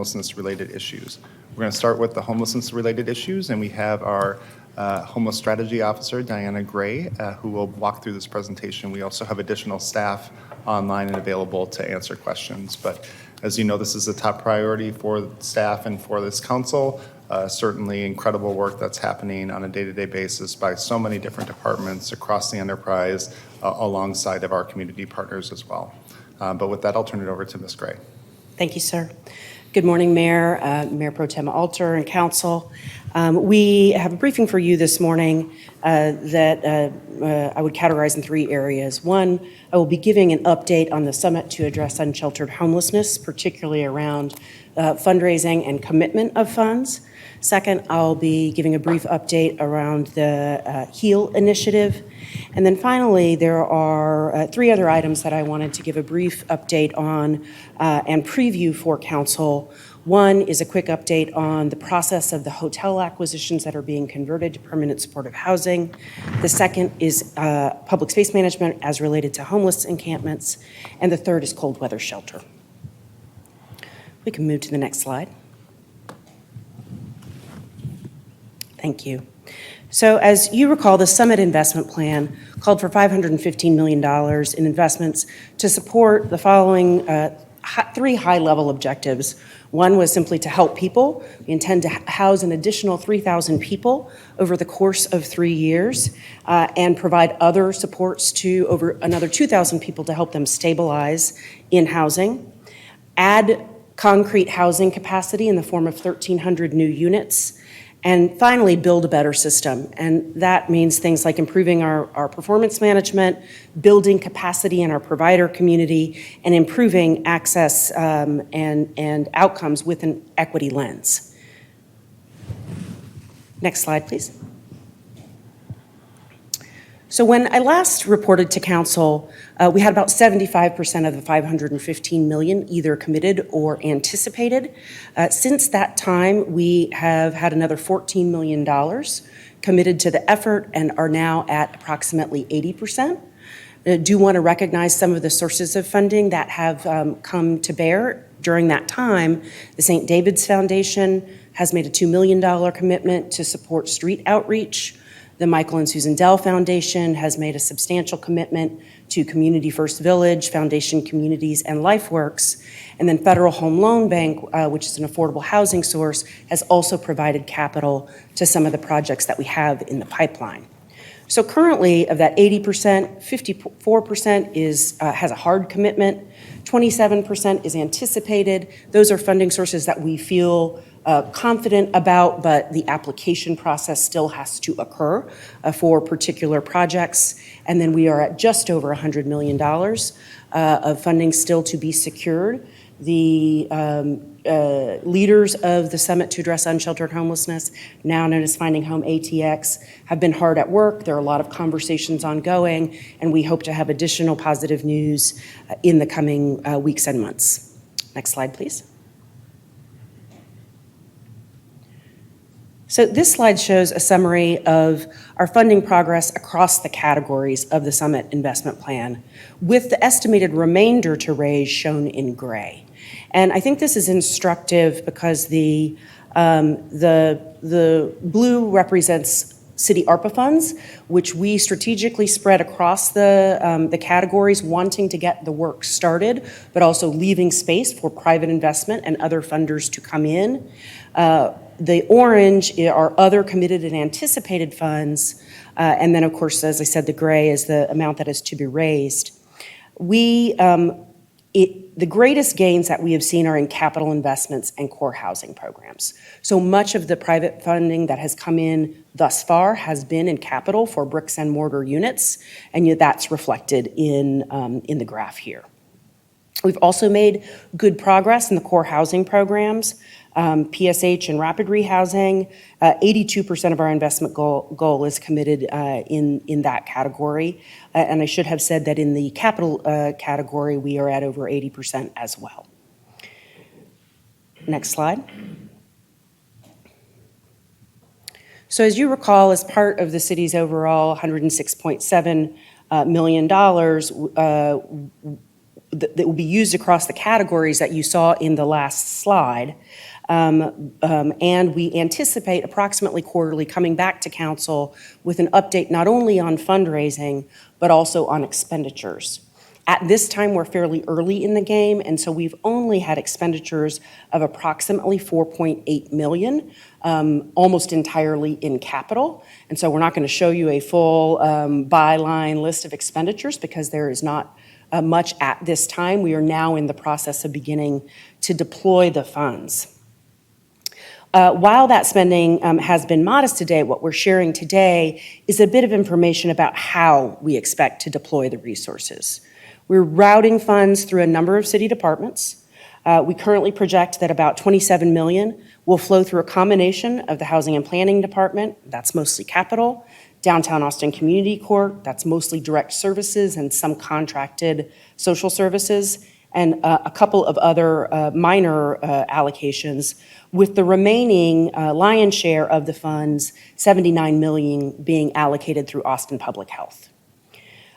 homelessness-related issues. We're going to start with the homelessness-related issues, and we have our Homeless Strategy Officer, Diana Gray, who will walk through this presentation. We also have additional staff online and available to answer questions. But as you know, this is a top priority for staff and for this council. Certainly incredible work that's happening on a day-to-day basis by so many different departments across the enterprise, alongside of our community partners as well. But with that, I'll turn it over to Ms. Gray. Thank you, sir. Good morning, Mayor, Mayor Pro Tem Alter, and Council. We have a briefing for you this morning that I would categorize in three areas. One, I will be giving an update on the Summit to Address Unsheltered Homelessness, particularly around fundraising and commitment of funds. Second, I'll be giving a brief update around the HEAL initiative. And then finally, there are three other items that I wanted to give a brief update on and preview for Council. One is a quick update on the process of the hotel acquisitions that are being converted to permanent supportive housing. The second is public space management as related to homeless encampments. And the third is cold weather shelter. We can move to the next slide. Thank you. So as you recall, the Summit Investment Plan called for $515 million in investments to support the following three high-level objectives. One was simply to help people. We intend to house an additional 3,000 people over the course of 3 years and provide other supports to over another 2,000 people to help them stabilize in housing. Add concrete housing capacity in the form of 1,300 new units. And finally, build a better system. And that means things like improving our performance management, building capacity in our provider community, and improving access and outcomes with an equity lens. Next slide, please. So when I last reported to Council, we had about 75% of the $515 million either committed or anticipated. Since that time, we have had another $14 million committed to the effort and are now at approximately 80%. I do want to recognize some of the sources of funding that have come to bear during that time. The St. David's Foundation has made a $2 million commitment to support street outreach. The Michael and Susan Dell Foundation has made a substantial commitment to Community First Village, Foundation Communities, and LifeWorks. And then Federal Home Loan Bank, which is an affordable housing source, has also provided capital to some of the projects that we have in the pipeline. So currently, of that 80%, 54% has a hard commitment, 27% is anticipated. Those are funding sources that we feel confident about, but the application process still has to occur for particular projects. And then we are at just over $100 million of funding still to be secured. The leaders of the Summit to Address Unsheltered Homelessness, now known as Finding Home ATX, have been hard at work. There are a lot of conversations ongoing, and we hope to have additional positive news in the coming weeks and months. Next slide, please. So this slide shows a summary of our funding progress across the categories of the Summit Investment Plan, with the estimated remainder to raise shown in gray. And I think this is instructive because the blue represents city ARPA funds, which we strategically spread across the categories, wanting to get the work started, but also leaving space for private investment and other funders to come in. The orange are other committed and anticipated funds. And then, of course, as I said, the gray is the amount that is to be raised. The greatest gains that we have seen are in capital investments and core housing programs. So much of the private funding that has come in thus far has been in capital for bricks and mortar units, and yet that's reflected in the graph here. We've also made good progress in the core housing programs. PSH and rapid rehousing, 82% of our investment goal is committed in that category. And I should have said that in the capital category, we are at over 80% as well. Next slide. So as you recall, as part of the city's overall $106.7 million, that will be used across the categories that you saw in the last slide. And we anticipate approximately quarterly coming back to council with an update not only on fundraising, but also on expenditures. At this time, we're fairly early in the game, and so we've only had expenditures of approximately $4.8 million, almost entirely in capital. And so we're not going to show you a full byline list of expenditures because there is not much at this time. We are now in the process of beginning to deploy the funds. While that spending has been modest today, what we're sharing today is a bit of information about how we expect to deploy the resources. We're routing funds through a number of city departments. We currently project that about $27 million will flow through a combination of the Housing and Planning Department, that's mostly capital, Downtown Austin Community Court, that's mostly direct services and some contracted social services, and a couple of other minor allocations, with the remaining lion's share of the funds, $79 million, being allocated through Austin Public Health.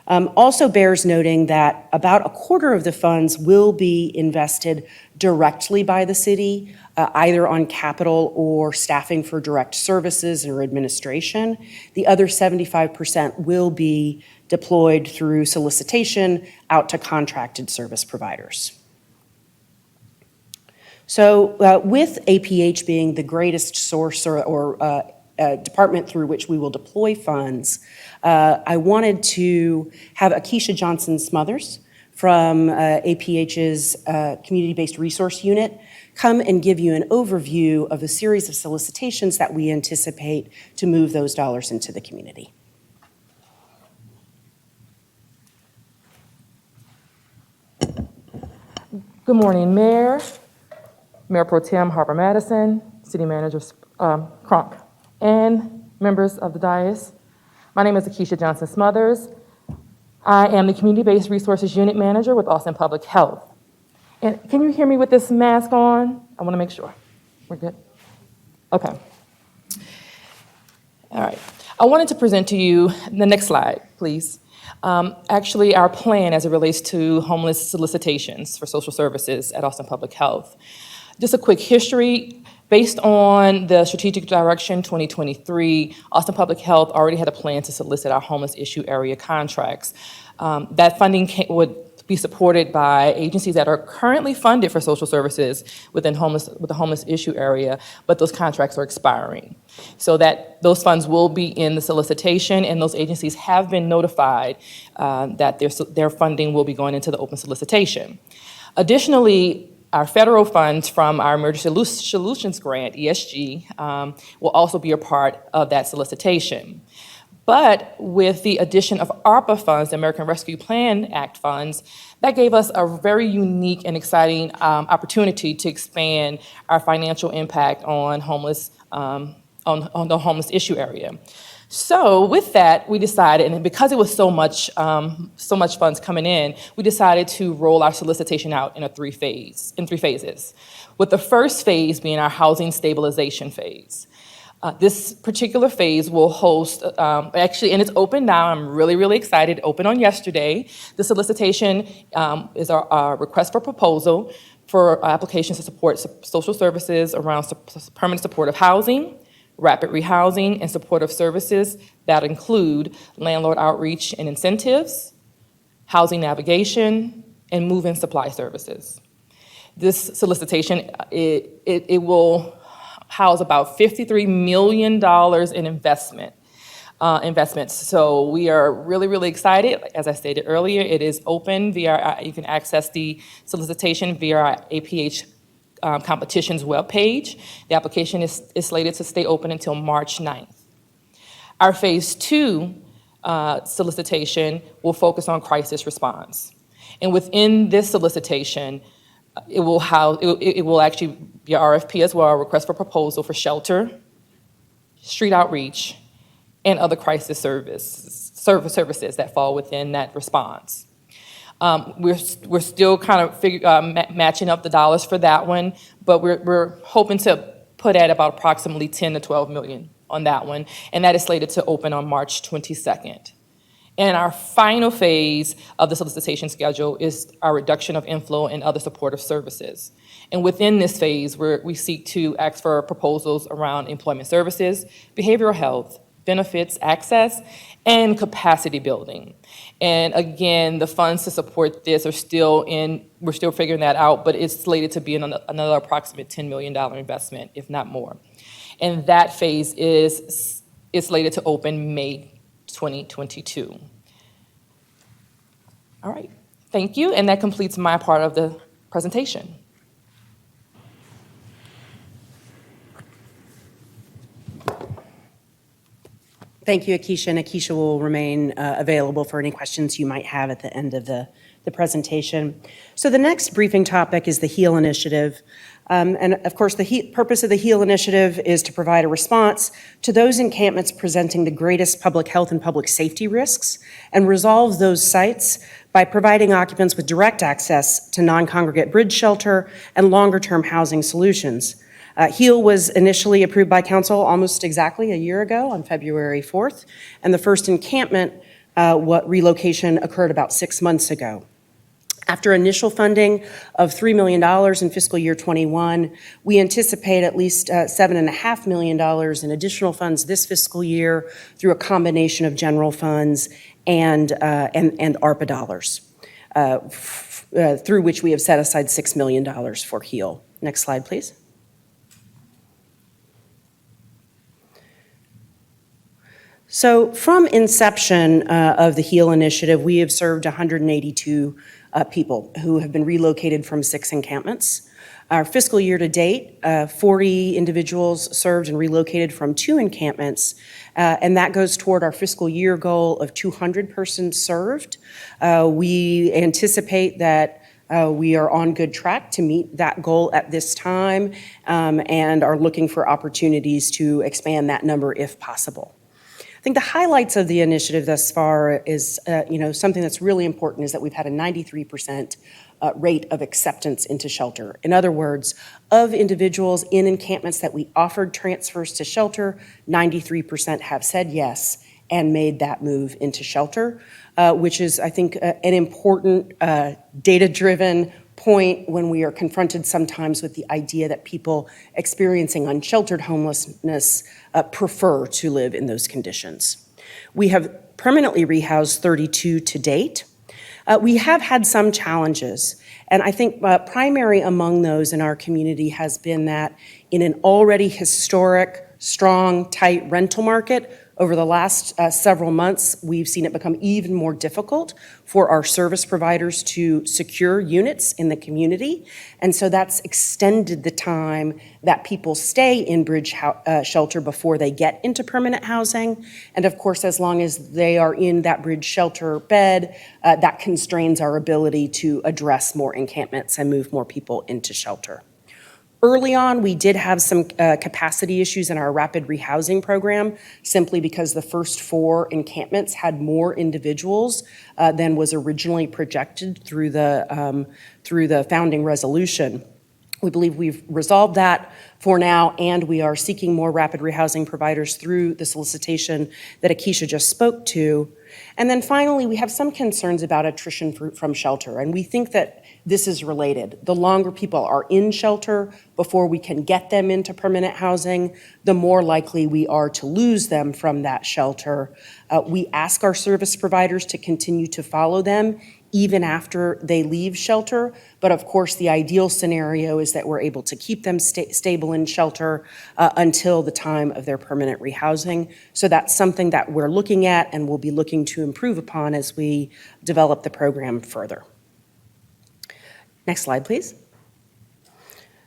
Also bears noting that about a quarter of the funds will be invested directly by the city, either on capital or staffing for direct services or administration. The other 75% will be deployed through solicitation out to contracted service providers. So with APH being the greatest source or department through which we will deploy funds, I wanted to have Akeisha Johnson-Smothers from APH's Community-Based Resource Unit come and give you an overview of a series of solicitations that we anticipate to move those dollars into the community. Good morning, Mayor, Mayor Pro Tem Harper Madison, City Manager Cronk, and members of the dais. My name is Akeisha Johnson-Smothers. I am the Community-Based Resources Unit Manager with Austin Public Health. And can you hear me with this mask on? I want to make sure. We're good? Okay. All right. I wanted to present to you the next slide, please. Actually, our plan as it relates to homeless solicitations for social services at Austin Public Health. Just a quick history. Based on the Strategic Direction 2023, Austin Public Health already had a plan to solicit our homeless issue area contracts. That funding would be supported by agencies that are currently funded for social services with the homeless issue area, but those contracts are expiring. So that those funds will be in the solicitation, and those agencies have been notified that their funding will be going into the open solicitation. Additionally, our federal funds from our Emergency Solutions Grant, ESG, will also be a part of that solicitation. But with the addition of ARPA funds, the American Rescue Plan Act funds, that gave us a very unique and exciting opportunity to expand our financial impact on on the homeless issue area. So with that, we decided, and because it was so much funds coming in, we decided to roll our solicitation out in three phases, with the first phase being our housing stabilization phase. This particular phase will host, actually, and it's open now. I'm really, really excited. Open on yesterday. The solicitation is our request for proposal for applications to support social services around permanent supportive housing, rapid rehousing, and supportive services that include landlord outreach and incentives, housing navigation, and move-in supply services. This solicitation, it will house about $53 million in investments. So we are really, really excited. As I stated earlier, it is open via, you can access the solicitation via our APH competitions webpage. The application is slated to stay open until March 9th. Our phase 2 solicitation will focus on crisis response. And within this solicitation, it will actually be a RFP as well, a request for proposal for shelter, street outreach, and other crisis services that fall within that response. We're still kind of matching up the dollars for that one, but we're hoping to put at about approximately 10 to 12 million on that one, and that is slated to open on March 22nd. And our final phase of the solicitation schedule is our reduction of inflow and other supportive services. And within this phase, we seek to ask for proposals around employment services, behavioral health, benefits, access, and capacity building. And again, the funds to support this we're still figuring that out, but it's slated to be another approximate $10 million investment, if not more. And that phase is slated to open May 2022. All right, thank you, and that completes my part of the presentation. Thank you, Akeisha, and Akeisha will remain available for any questions you might have at the end of the presentation. So the next briefing topic is the HEAL initiative. And of course, the purpose of the HEAL initiative is to provide a response to those encampments presenting the greatest public health and public safety risks and resolve those sites by providing occupants with direct access to non-congregate bridge shelter and longer-term housing solutions. HEAL was initially approved by council almost exactly a year ago on February 4th, and the first encampment relocation occurred about 6 months ago. After initial funding of $3 million in fiscal year 21, we anticipate at least $7.5 million in additional funds this fiscal year through a combination of general funds and ARPA dollars, through which we have set aside $6 million for HEAL. Next slide, please. So from inception of the HEAL initiative, we have served 182 people who have been relocated from 6 encampments. Our fiscal year to date, 40 individuals served and relocated from 2 encampments, and that goes toward our fiscal year goal of 200 persons served. We anticipate that we are on good track to meet that goal at this time, and are looking for opportunities to expand that number if possible. I think the highlights of the initiative thus far is, something that's really important is that we've had a 93% rate of acceptance into shelter. In other words, of individuals in encampments that we offered transfers to shelter, 93% have said yes and made that move into shelter, which is, I think, an important data-driven point when we are confronted sometimes with the idea that people experiencing unsheltered homelessness prefer to live in those conditions. We have permanently rehoused 32 to date. We have had some challenges, and I think primary among those in our community has been that in an already historic, strong, tight rental market, over the last several months, we've seen it become even more difficult for our service providers to secure units in the community. And so that's extended the time that people stay in bridge shelter before they get into permanent housing. And of course, as long as they are in that bridge shelter bed, that constrains our ability to address more encampments and move more people into shelter. Early on, we did have some capacity issues in our rapid rehousing program, simply because the first 4 encampments had more individuals than was originally projected through the founding resolution. We believe we've resolved that for now, and we are seeking more rapid rehousing providers through the solicitation that Akeisha just spoke to. And then finally, we have some concerns about attrition from shelter, and we think that this is related. The longer people are in shelter before we can get them into permanent housing, the more likely we are to lose them from that shelter. We ask our service providers to continue to follow them even after they leave shelter. But of course, the ideal scenario is that we're able to keep them stable in shelter until the time of their permanent rehousing. So that's something that we're looking at and we'll be looking to improve upon as we develop the program further. Next slide, please.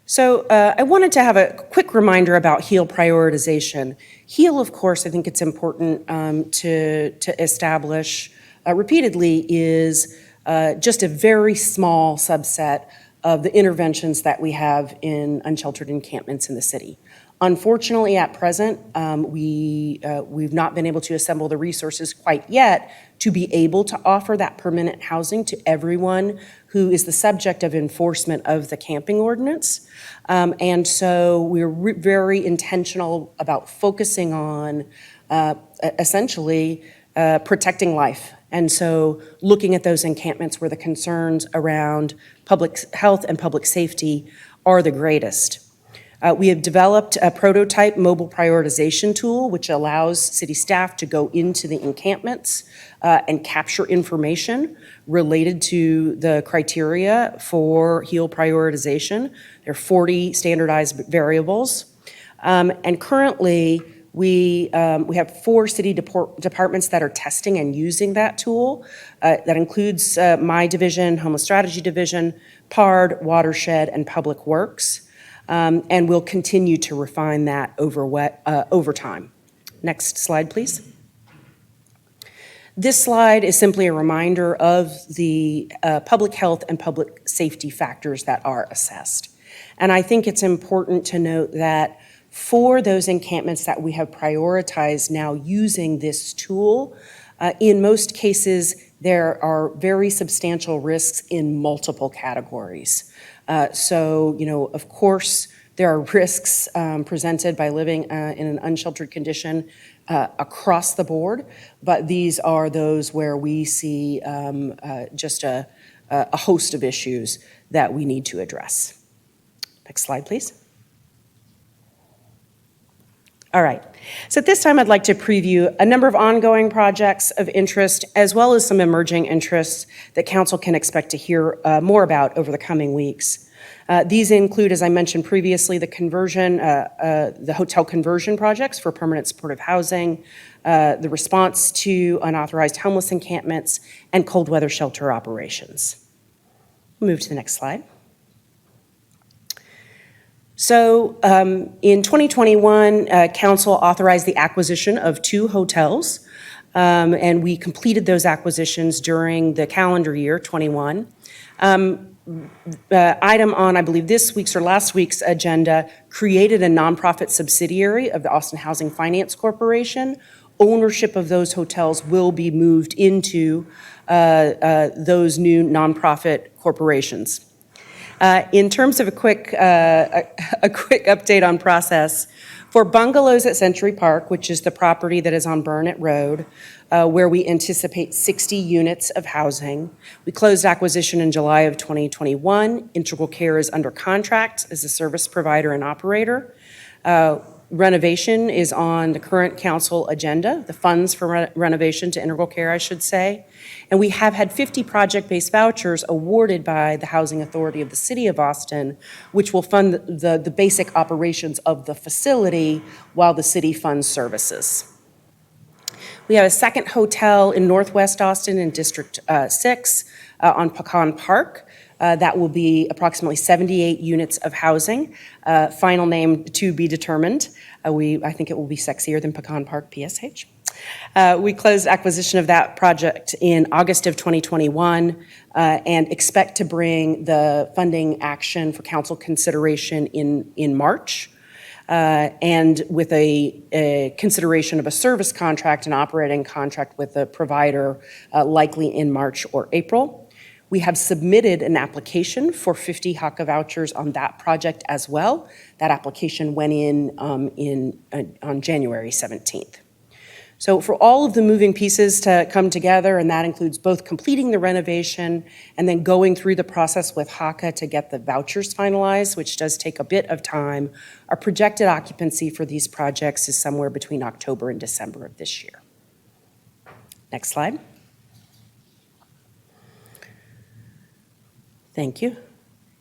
So I wanted to have a quick reminder about HEAL prioritization. HEAL, of course, I think it's important to establish repeatedly is just a very small subset of the interventions that we have in unsheltered encampments in the city. Unfortunately, at present, we've not been able to assemble the resources quite yet to be able to offer that permanent housing to everyone who is the subject of enforcement of the camping ordinance. And so we're very intentional about focusing on essentially protecting life And so looking at those encampments where the concerns around public health and public safety are the greatest. We have developed a prototype mobile prioritization tool, which allows city staff to go into the encampments and capture information related to the criteria for HEAL prioritization. There are 40 standardized variables. And currently, we have 4 city departments that are testing and using that tool. That includes my division, Homeless Strategy Division, PARD, Watershed, and Public Works. And we'll continue to refine that over time. Next slide, please. This slide is simply a reminder of the public health and public safety factors that are assessed. And I think it's important to note that for those encampments that we have prioritized now using this tool, in most cases, there are very substantial risks in multiple categories. So, of course, there are risks presented by living in an unsheltered condition across the board, but these are those where we see just a host of issues that we need to address. Next slide, please. All right, so at this time I'd like to preview a number of ongoing projects of interest as well as some emerging interests that Council can expect to hear more about over the coming weeks. These include, as I mentioned previously, the hotel conversion projects for permanent supportive housing, the response to unauthorized homeless encampments, and cold weather shelter operations. Move to the next slide. So in 2021, Council authorized the acquisition of 2 hotels, and we completed those acquisitions during the calendar year 21. Item on, I believe, this week's or last week's agenda created a nonprofit subsidiary of the Austin Housing Finance Corporation. Ownership of those hotels will be moved into those new nonprofit corporations. In terms of a quick update on process, for bungalows at Century Park, which is the property that is on Burnett Road, where we anticipate 60 units of housing, we closed acquisition in July of 2021. Integral Care is under contract as a service provider and operator. Renovation is on the current council agenda, the funds for renovation to Integral Care, I should say. And we have had 50 project-based vouchers awarded by the Housing Authority of the City of Austin, which will fund the basic operations of the facility while the city funds services. We have a second hotel in Northwest Austin in District 6 on Pecan Park. That will be approximately 78 units of housing. Final name to be determined. I think it will be sexier than Pecan Park PSH. We closed acquisition of that project in August of 2021 and expect to bring the funding action for council consideration in March. And with a consideration of a service contract and operating contract with the provider likely in March or April. We have submitted an application for 50 HACA vouchers on that project as well. That application went in on January 17th. So for all of the moving pieces to come together, and that includes both completing the renovation and then going through the process with HACA to get the vouchers finalized, which does take a bit of time, our projected occupancy for these projects is somewhere between October and December of this year. Next slide. Thank you.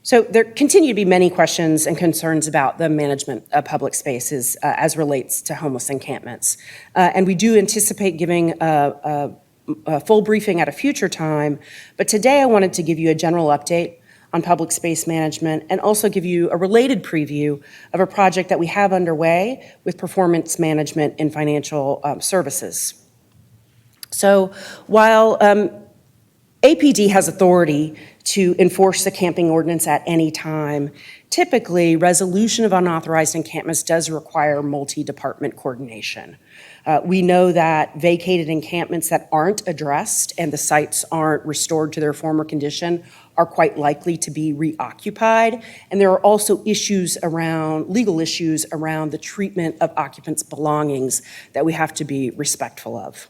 So there continue to be many questions and concerns about the management of public spaces as relates to homeless encampments. And we do anticipate giving a full briefing at a future time, but today I wanted to give you a general update on public space management and also give you a related preview of a project that we have underway with performance management and financial services. So while APD has authority to enforce the camping ordinance at any time, typically resolution of unauthorized encampments does require multi-department coordination. We know that vacated encampments that aren't addressed and the sites aren't restored to their former condition are quite likely to be reoccupied. And there are also legal issues around the treatment of occupants' belongings that we have to be respectful of.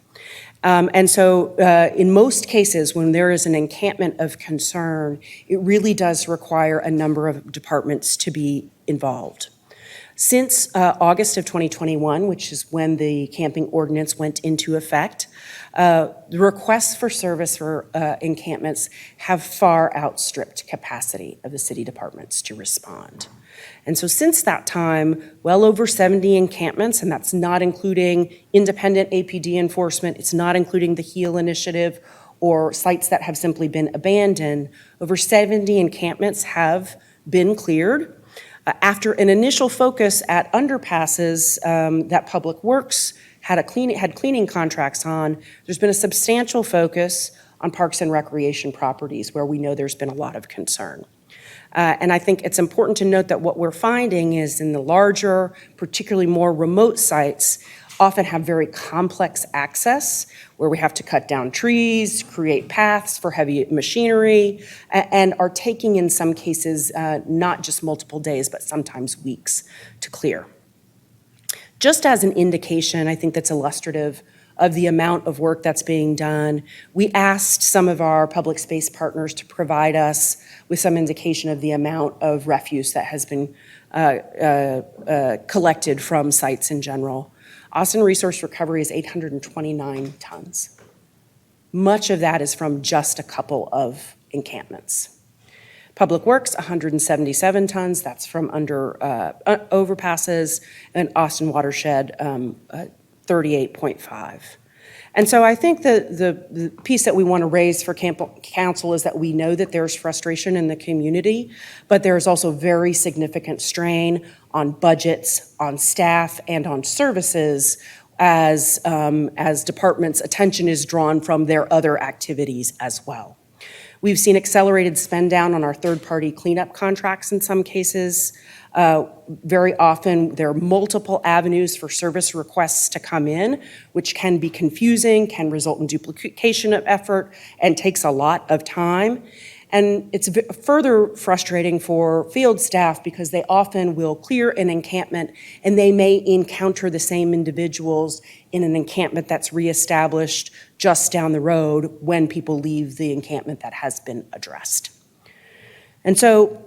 And so in most cases, when there is an encampment of concern, it really does require a number of departments to be involved. Since August of 2021, which is when the camping ordinance went into effect, the requests for service for encampments have far outstripped capacity of the city departments to respond. And so since that time, well over 70 encampments, and that's not including independent APD enforcement, it's not including the HEAL initiative or sites that have simply been abandoned, over 70 encampments have been cleared. After an initial focus at underpasses that Public Works had cleaning contracts on, there's been a substantial focus on parks and recreation properties where we know there's been a lot of concern. And I think it's important to note that what we're finding is in the larger, particularly more remote sites, often have very complex access where we have to cut down trees, create paths for heavy machinery, and are taking in some cases not just multiple days, but sometimes weeks to clear. Just as an indication, I think that's illustrative of the amount of work that's being done, we asked some of our public space partners to provide us with some indication of the amount of refuse that has been collected from sites in general. Austin Resource Recovery is 829 tons. Much of that is from just a couple of encampments. Public Works, 177 tons, that's from under overpasses, and Austin Watershed, 38.5. And so I think the piece that we want to raise for council is that we know that there's frustration in the community, but there's also very significant strain on budgets, on staff, and on services as departments' attention is drawn from their other activities as well. We've seen accelerated spend down on our third-party cleanup contracts in some cases. Very often, there are multiple avenues for service requests to come in, which can be confusing, can result in duplication of effort, and takes a lot of time. And it's further frustrating for field staff because they often will clear an encampment and they may encounter the same individuals in an encampment that's reestablished just down the road when people leave the encampment that has been addressed. And so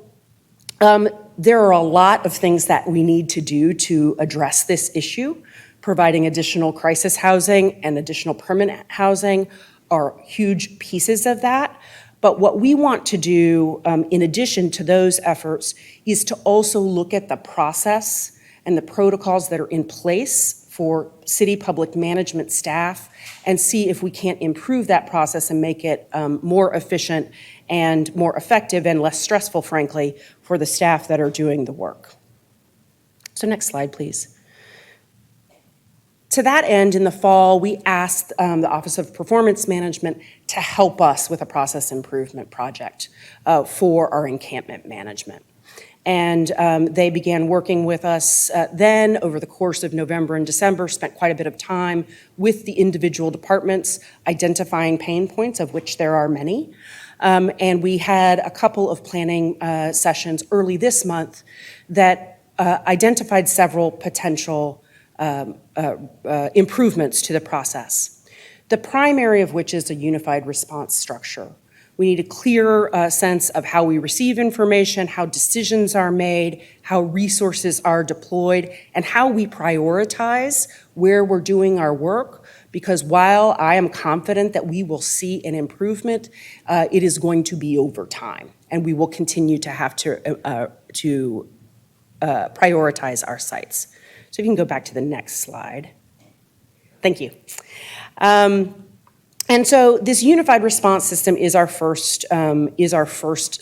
there are a lot of things that we need to do to address this issue. Providing additional crisis housing and additional permanent housing are huge pieces of that. But what we want to do, in addition to those efforts, is to also look at the process and the protocols that are in place for city public management staff and see if we can't improve that process and make it more efficient and more effective and less stressful, frankly, for the staff that are doing the work. So next slide, please. To that end, in the fall, we asked the Office of Performance Management to help us with a process improvement project for our encampment management. And they began working with us then over the course of November and December, spent quite a bit of time with the individual departments, identifying pain points, of which there are many. And we had a couple of planning sessions early this month that identified several potential improvements to the process. The primary of which is a unified response structure. We need a clear sense of how we receive information, how decisions are made, how resources are deployed, and how we prioritize where we're doing our work. Because while I am confident that we will see an improvement, it is going to be over time, and we will continue to have to prioritize our sites. So if you can go back to the next slide. Thank you. And so this unified response system is our first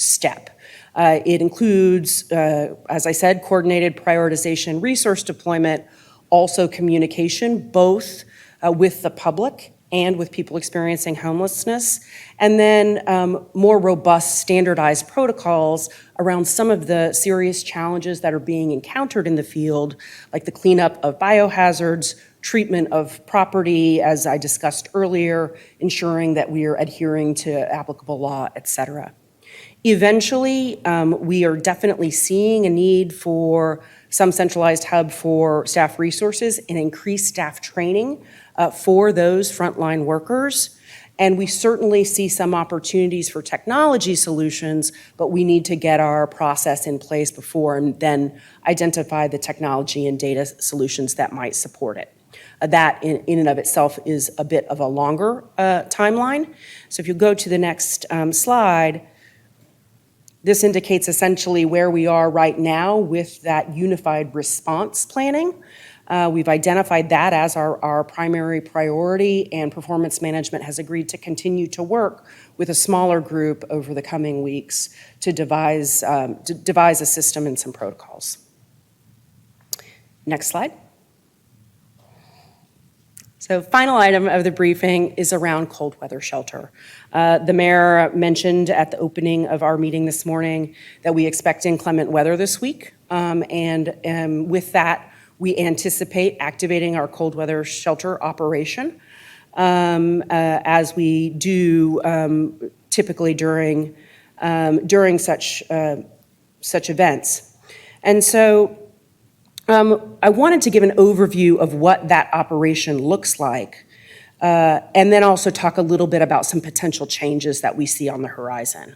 step. It includes, as I said, coordinated prioritization, resource deployment, also communication, both with the public and with people experiencing homelessness, and then more robust standardized protocols around some of the serious challenges that are being encountered in the field, like the cleanup of biohazards, treatment of property, as I discussed earlier, ensuring that we are adhering to applicable law, et cetera. Eventually, we are definitely seeing a need for some centralized hub for staff resources, and increased staff training for those frontline workers. And we certainly see some opportunities for technology solutions, but we need to get our process in place before and then identify the technology and data solutions that might support it. That in and of itself is a bit of a longer timeline. So if you go to the next slide, this indicates essentially where we are right now with that unified response planning. We've identified that as our primary priority, and performance management has agreed to continue to work with a smaller group over the coming weeks to devise a system and some protocols. Next slide. So final item of the briefing is around cold weather shelter. The mayor mentioned at the opening of our meeting this morning that we expect inclement weather this week. And with that, we anticipate activating our cold weather shelter operation as we do typically during such events. And so I wanted to give an overview of what that operation looks like, and then also talk a little bit about some potential changes that we see on the horizon.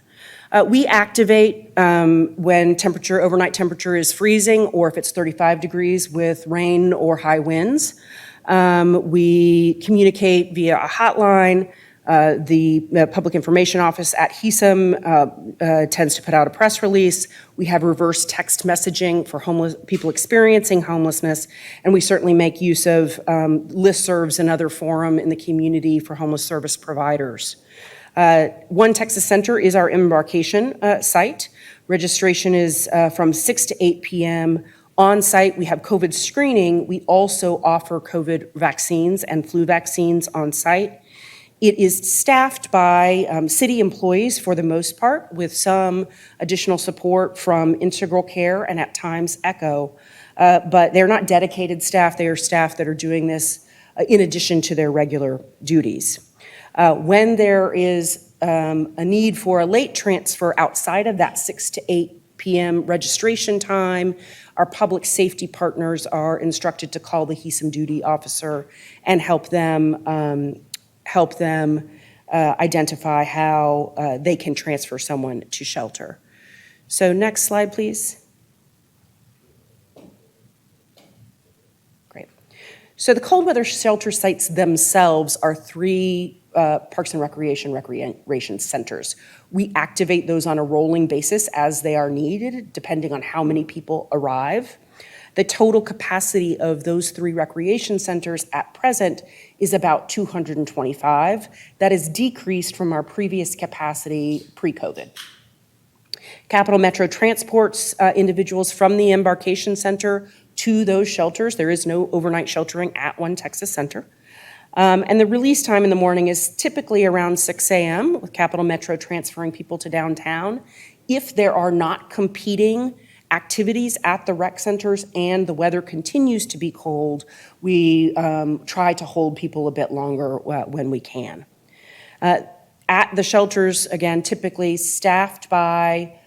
We activate when overnight temperature is freezing, or if it's 35 degrees with rain or high winds. We communicate via a hotline. The Public Information Office at HESM tends to put out a press release. We have reverse text messaging for homeless people experiencing homelessness, and we certainly make use of listservs and other forum in the community for homeless service providers. One Texas Center is our embarkation site. Registration is from 6 to 8 p.m. On site, we have COVID screening. We also offer COVID vaccines and flu vaccines on site. It is staffed by city employees for the most part, with some additional support from Integral Care and at times ECHO. But they're not dedicated staff. They are staff that are doing this in addition to their regular duties. When there is a need for a late transfer outside of that 6 to 8 p.m. registration time, our public safety partners are instructed to call the HESM duty officer and help them identify how they can transfer someone to shelter. So next slide, please. Great. So the cold weather shelter sites themselves are 3 Parks and Recreation centers. We activate those on a rolling basis as they are needed, depending on how many people arrive. The total capacity of those 3 recreation centers at present is about 225. That is decreased from our previous capacity pre-COVID. Capital Metro transports individuals from the embarkation center to those shelters. There is no overnight sheltering at One Texas Center. And the release time in the morning is typically around 6 a.m. with Capital Metro transferring people to downtown. If there are not competing activities at the rec centers and the weather continues to be cold, we try to hold people a bit longer when we can. At the shelters, again, typically staffed by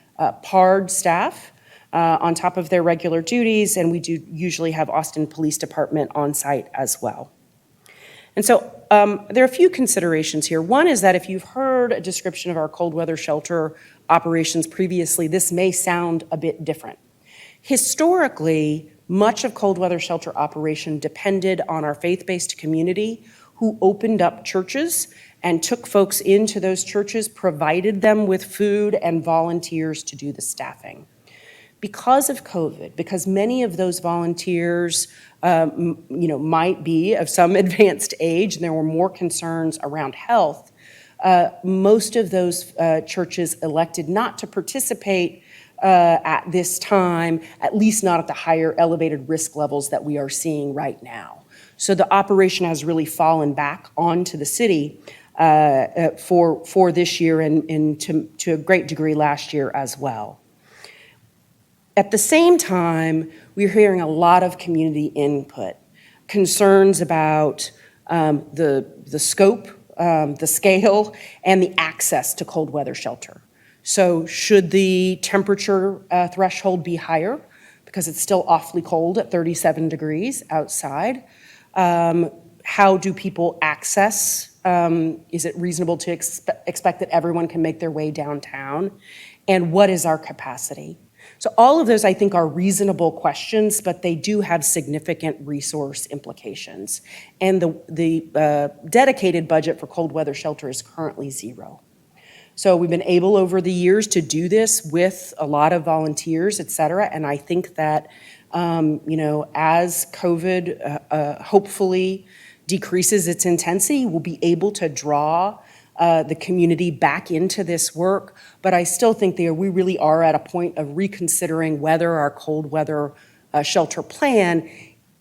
PARD staff on top of their regular duties, and we do usually have Austin Police Department on site as well. And so there are a few considerations here. One is that if you've heard a description of our cold weather shelter operations previously, this may sound a bit different. Historically, much of cold weather shelter operation depended on our faith-based community who opened up churches and took folks into those churches, provided them with food and volunteers to do the staffing. Because of COVID, because many of those volunteers might be of some advanced age and there were more concerns around health, most of those churches elected not to participate at this time, at least not at the higher elevated risk levels that we are seeing right now. So the operation has really fallen back onto the city for this year and to a great degree last year as well. At the same time, we're hearing a lot of community input, concerns about the scope, the scale, and the access to cold weather shelter. So should the temperature threshold be higher? because it's still awfully cold at 37 degrees outside. How do people access? Is it reasonable to expect that everyone can make their way downtown? And what is our capacity? So all of those, I think, are reasonable questions, but they do have significant resource implications. And the dedicated budget for cold weather shelter is currently zero. So we've been able over the years to do this with a lot of volunteers, et cetera. And I think that, as COVID hopefully decreases its intensity, we'll be able to draw the community back into this work. But I still think that we really are at a point of reconsidering whether our cold weather shelter plan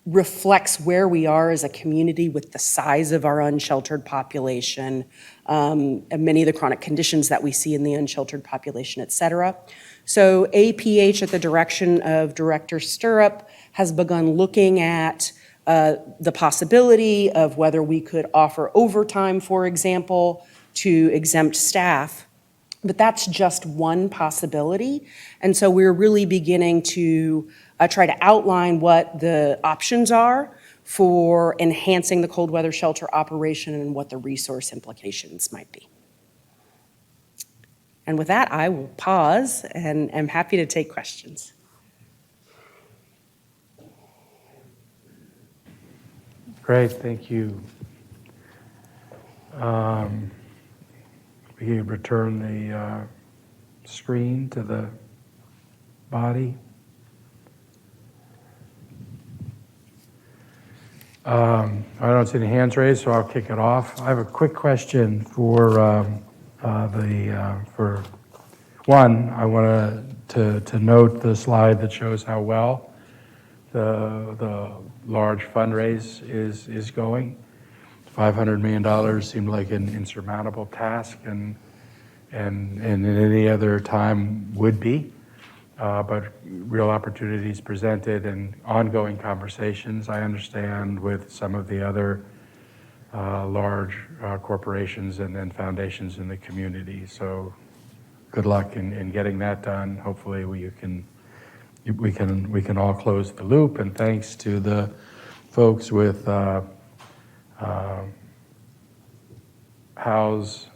reflects where we are as a community with the size of our unsheltered population, and many of the chronic conditions that we see in the unsheltered population, et cetera. So APH, at the direction of Director Stirrup, has begun looking at the possibility of whether we could offer overtime, for example, to exempt staff. But that's just one possibility. And so we're really beginning to try to outline what the options are for enhancing the cold weather shelter operation and what the resource implications might be. And with that, I will pause and am happy to take questions. Great, thank you. We can return the screen to the body. I don't see any hands raised, so I'll kick it off. I have a quick question for for one. I want to note the slide that shows how well the large fundraise is going. $500 million seemed like an insurmountable task, and in any other time would be. But real opportunities presented and ongoing conversations, I understand, with some of the other large corporations and then foundations in the community. So good luck in getting that done. Hopefully we can all close the loop. And thanks to the folks with How's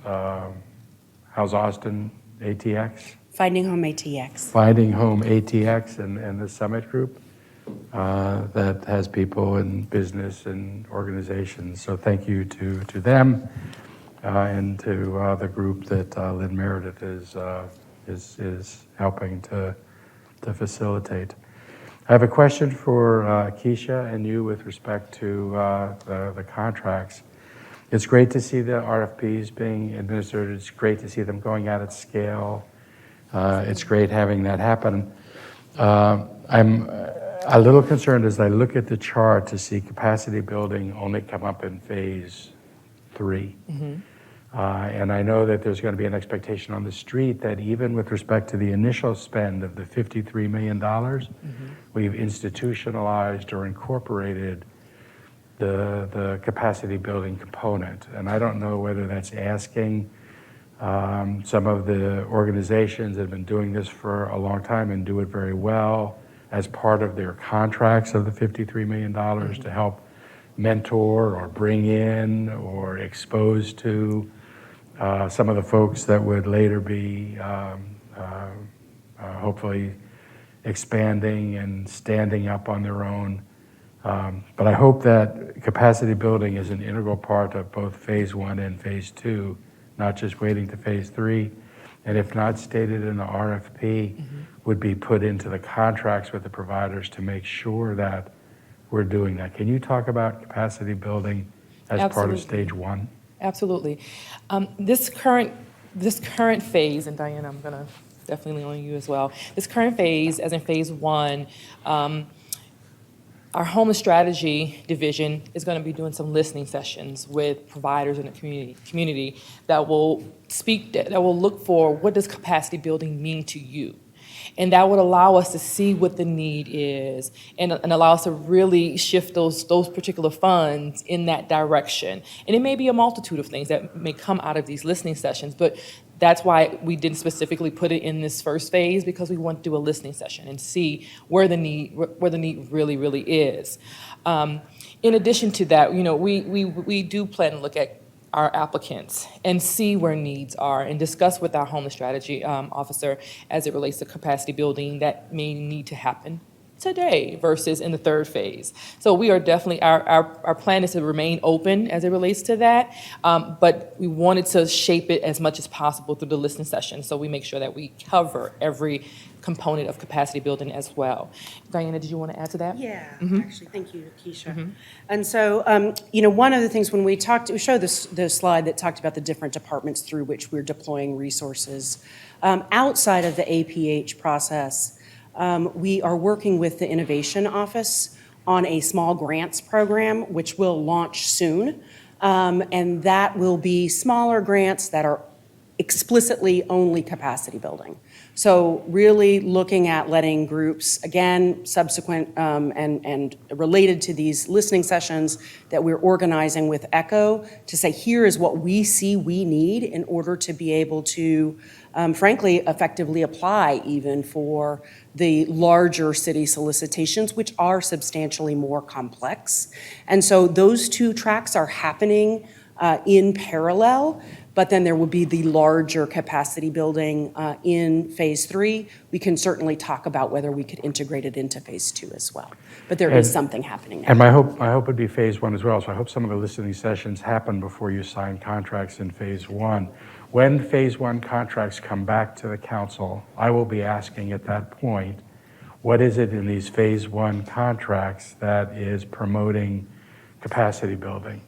Austin ATX? Finding Home ATX. Finding Home ATX and the Summit Group that has people in business and organizations. So thank you to them and to the group that Lynn Meredith is helping to facilitate. I have a question for Keisha and you with respect to the contracts. It's great to see the RFPs being administered. It's great to see them going out at scale. It's great having that happen. I'm a little concerned as I look at the chart to see capacity building only come up in phase 3. Mm-hmm. And I know that there's going to be an expectation on the street that even with respect to the initial spend of the $53 million, mm-hmm. we've institutionalized or incorporated the capacity building component. And I don't know whether that's asking some of the organizations that have been doing this for a long time and do it very well as part of their contracts of the $53 million mm-hmm. to help mentor or bring in or expose to some of the folks that would later be hopefully expanding and standing up on their own. But I hope that capacity building is an integral part of both phase 1 and phase 2, not just waiting to phase 3. And if not stated in the RFP, mm-hmm. would be put into the contracts with the providers to make sure that we're doing that. Can you talk about capacity building as Absolutely. Part of stage 1? Absolutely. This current phase, and Diana, I'm going to definitely lean on you as well. This current phase, as in phase 1, our homeless strategy division is going to be doing some listening sessions with providers in the community that will look for what does capacity building mean to you. And that would allow us to see what the need is and allow us to really shift those particular funds in that direction. And it may be a multitude of things that may come out of these listening sessions, but that's why we didn't specifically put it in this first phase, because we want to do a listening session and see where the need really, really is. In addition to that, we do plan to look at our applicants and see where needs are and discuss with our homeless strategy officer as it relates to capacity building that may need to happen today versus in the third phase. So we are definitely, our plan is to remain open as it relates to that, but we wanted to shape it as much as possible through the listening session, so we make sure that we cover every component of capacity building as well. Diana, did you want to add to that? Yeah, actually, thank you, Keisha. And so, one of the things when we showed the slide that talked about the different departments through which we're deploying resources. Outside of the APH process, we are working with the Innovation Office on a small grants program, which will launch soon. And that will be smaller grants that are explicitly only capacity building. So really looking at letting groups, again, subsequent and related to these listening sessions that we're organizing with ECHO, to say, here is what we see we need in order to be able to, frankly, effectively apply even for the larger city solicitations, which are substantially more complex. And so those two tracks are happening in parallel. But then there will be the larger capacity building in phase 3. We can certainly talk about whether we could integrate it into phase 2 as well. But there is something happening now. And my hope would be phase 1 as well. So I hope some of the listening sessions happen before you sign contracts in phase 1. When phase 1 contracts come back to the council, I will be asking at that point, what is it in these phase 1 contracts that is promoting capacity building?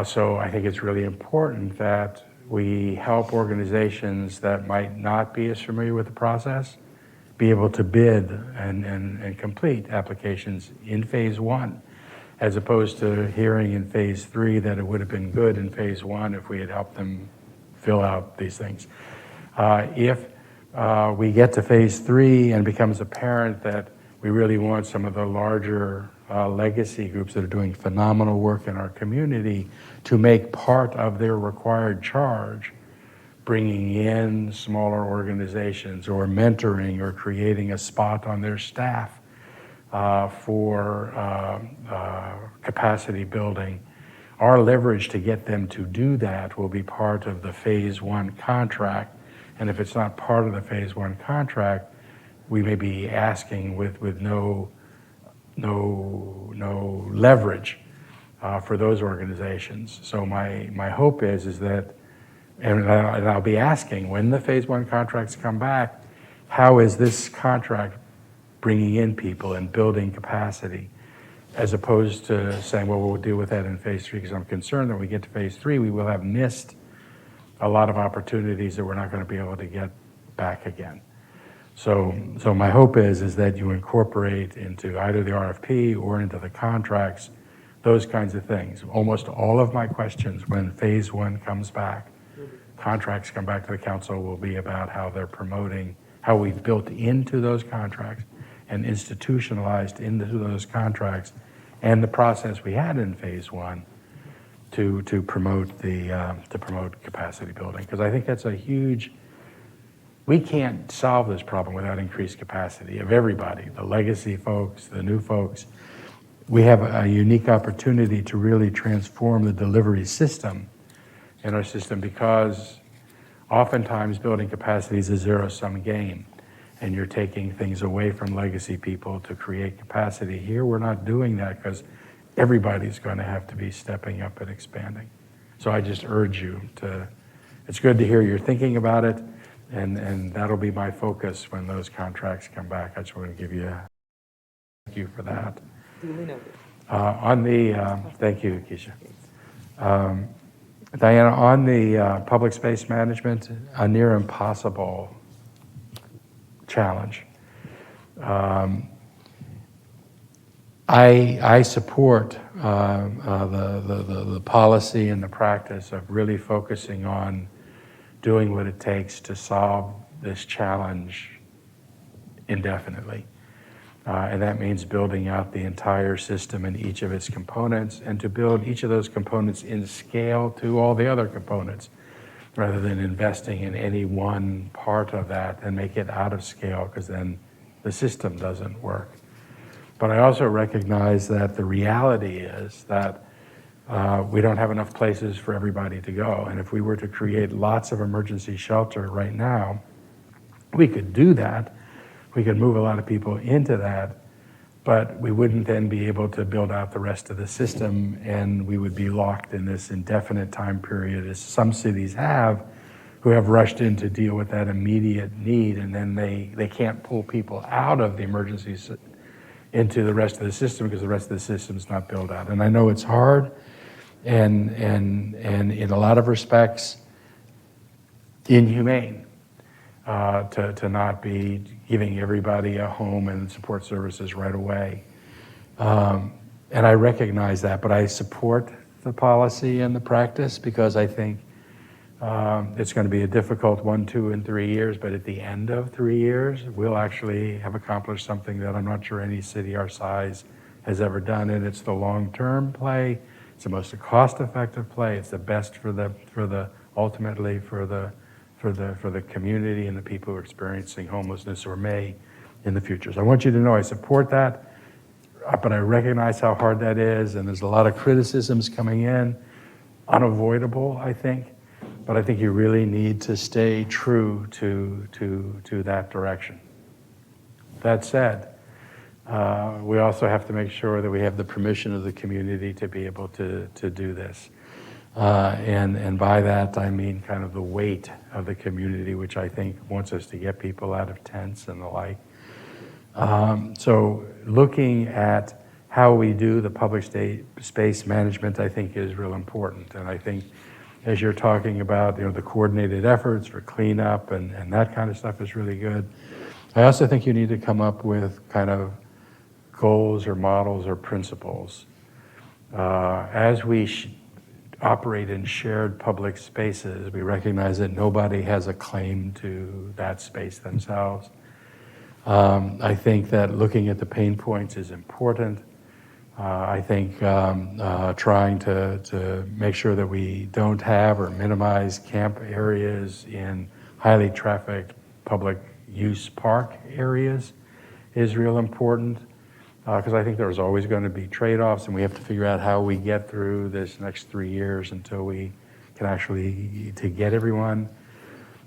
So I think it's really important that we help organizations that might not be as familiar with the process be able to bid and complete applications in phase 1, as opposed to hearing in phase 3 that it would have been good in phase 1 if we had helped them fill out these things. If we get to phase 3 and it becomes apparent that we really want some of the larger legacy groups that are doing phenomenal work in our community to make part of their required charge, bringing in smaller organizations or mentoring or creating a spot on their staff for capacity building. Our leverage to get them to do that will be part of the phase 1 contract. And if it's not part of the phase 1 contract, we may be asking with no leverage for those organizations. So my hope is that, and I'll be asking when the phase 1 contracts come back, how is this contract bringing in people and building capacity, as opposed to saying, well, we'll deal with that in phase 3, because I'm concerned that when we get to phase 3, we will have missed a lot of opportunities that we're not going to be able to get back again. So my hope is that you incorporate into either the RFP or into the contracts those kinds of things. Almost all of my questions when phase 1 comes back, contracts come back to the council, will be about how they're promoting, how we've built into those contracts and institutionalized into those contracts, and the process we had in phase 1 to promote capacity building. Because I think that's a huge. We can't solve this problem without increased capacity of everybody, the legacy folks, the new folks. We have a unique opportunity to really transform the delivery system in our system, because oftentimes building capacity is a zero-sum game, and you're taking things away from legacy people to create capacity. Here we're not doing that, because everybody's going to have to be stepping up and expanding. So I just urge you to, it's good to hear you're thinking about it. And that'll be my focus when those contracts come back. I just want to give you a thank you for that. Thank you, Keisha. Diana, on the public space management, a near impossible challenge. I support the policy and the practice of really focusing on doing what it takes to solve this challenge indefinitely. And that means building out the entire system and each of its components, and to build each of those components in scale to all the other components, rather than investing in any one part of that and make it out of scale, because then the system doesn't work. But I also recognize that the reality is that we don't have enough places for everybody to go. And if we were to create lots of emergency shelter right now, we could do that. We could move a lot of people into that, but we wouldn't then be able to build out the rest of the system, and we would be locked in this indefinite time period, as some cities have, who have rushed in to deal with that immediate need, and then they can't pull people out of the emergencies into the rest of the system because the rest of the system's not built out. And I know it's hard, and in a lot of respects, inhumane. To not be giving everybody a home and support services right away. And I recognize that, but I support the policy and the practice, because I think it's going to be a difficult 1, 2, and 3 years, but at the end of 3 years, we'll actually have accomplished something that I'm not sure any city our size has ever done, and it's the long-term play. It's the most cost-effective play. It's the best for the ultimately for the community and the people who are experiencing homelessness or may in the future. So I want you to know I support that, but I recognize how hard that is, and there's a lot of criticisms coming in, unavoidable, I think, but I think you really need to stay true to that direction. That said, we also have to make sure that we have the permission of the community to be able to do this. And by that, I mean kind of the weight of the community, which I think wants us to get people out of tents and the like. So looking at how we do the public space management, I think is real important. And I think as you're talking about, the coordinated efforts for cleanup and that kind of stuff is really good. I also think you need to come up with kind of goals or models or principles. As we operate in shared public spaces, we recognize that nobody has a claim to that space themselves. I think that looking at the pain points is important. I think trying to make sure that we don't have or minimize camp areas in highly trafficked public use park areas is real important. Because I think there's always going to be trade-offs, and we have to figure out how we get through this next 3 years until we can actually to get everyone.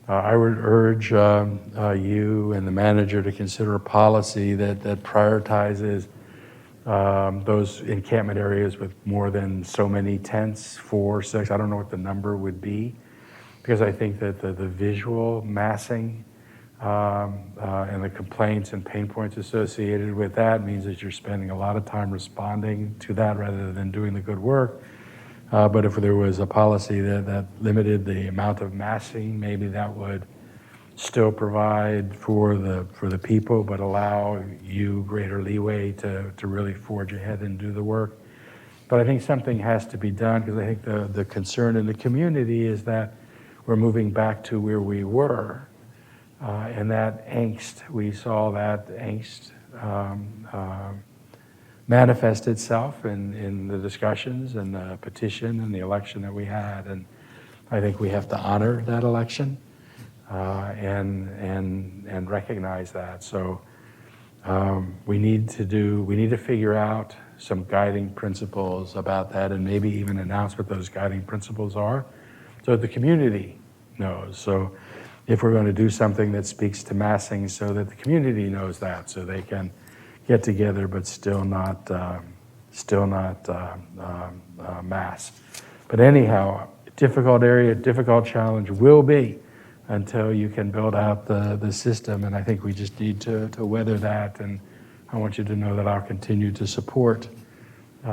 I would urge you and the manager to consider a policy that prioritizes those encampment areas with more than so many tents, 4, 6, I don't know what the number would be, because I think that the visual massing and the complaints and pain points associated with that means that you're spending a lot of time responding to that rather than doing the good work. But if there was a policy that limited the amount of massing, maybe that would still provide for the people, but allow you greater leeway to really forge ahead and do the work. But I think something has to be done, because I think the concern in the community is that we're moving back to where we were. And that angst, we saw that angst manifest itself in the discussions and the petition and the election that we had. And I think we have to honor that election and recognize that. So we need to figure out some guiding principles about that, and maybe even announce what those guiding principles are, so that the community knows. So if we're going to do something that speaks to massing, so that the community knows that, so they can get together but still not mass. But anyhow, difficult area, difficult challenge will be until you can build out the system, and I think we just need to weather that. And I want you to know that I'll continue to support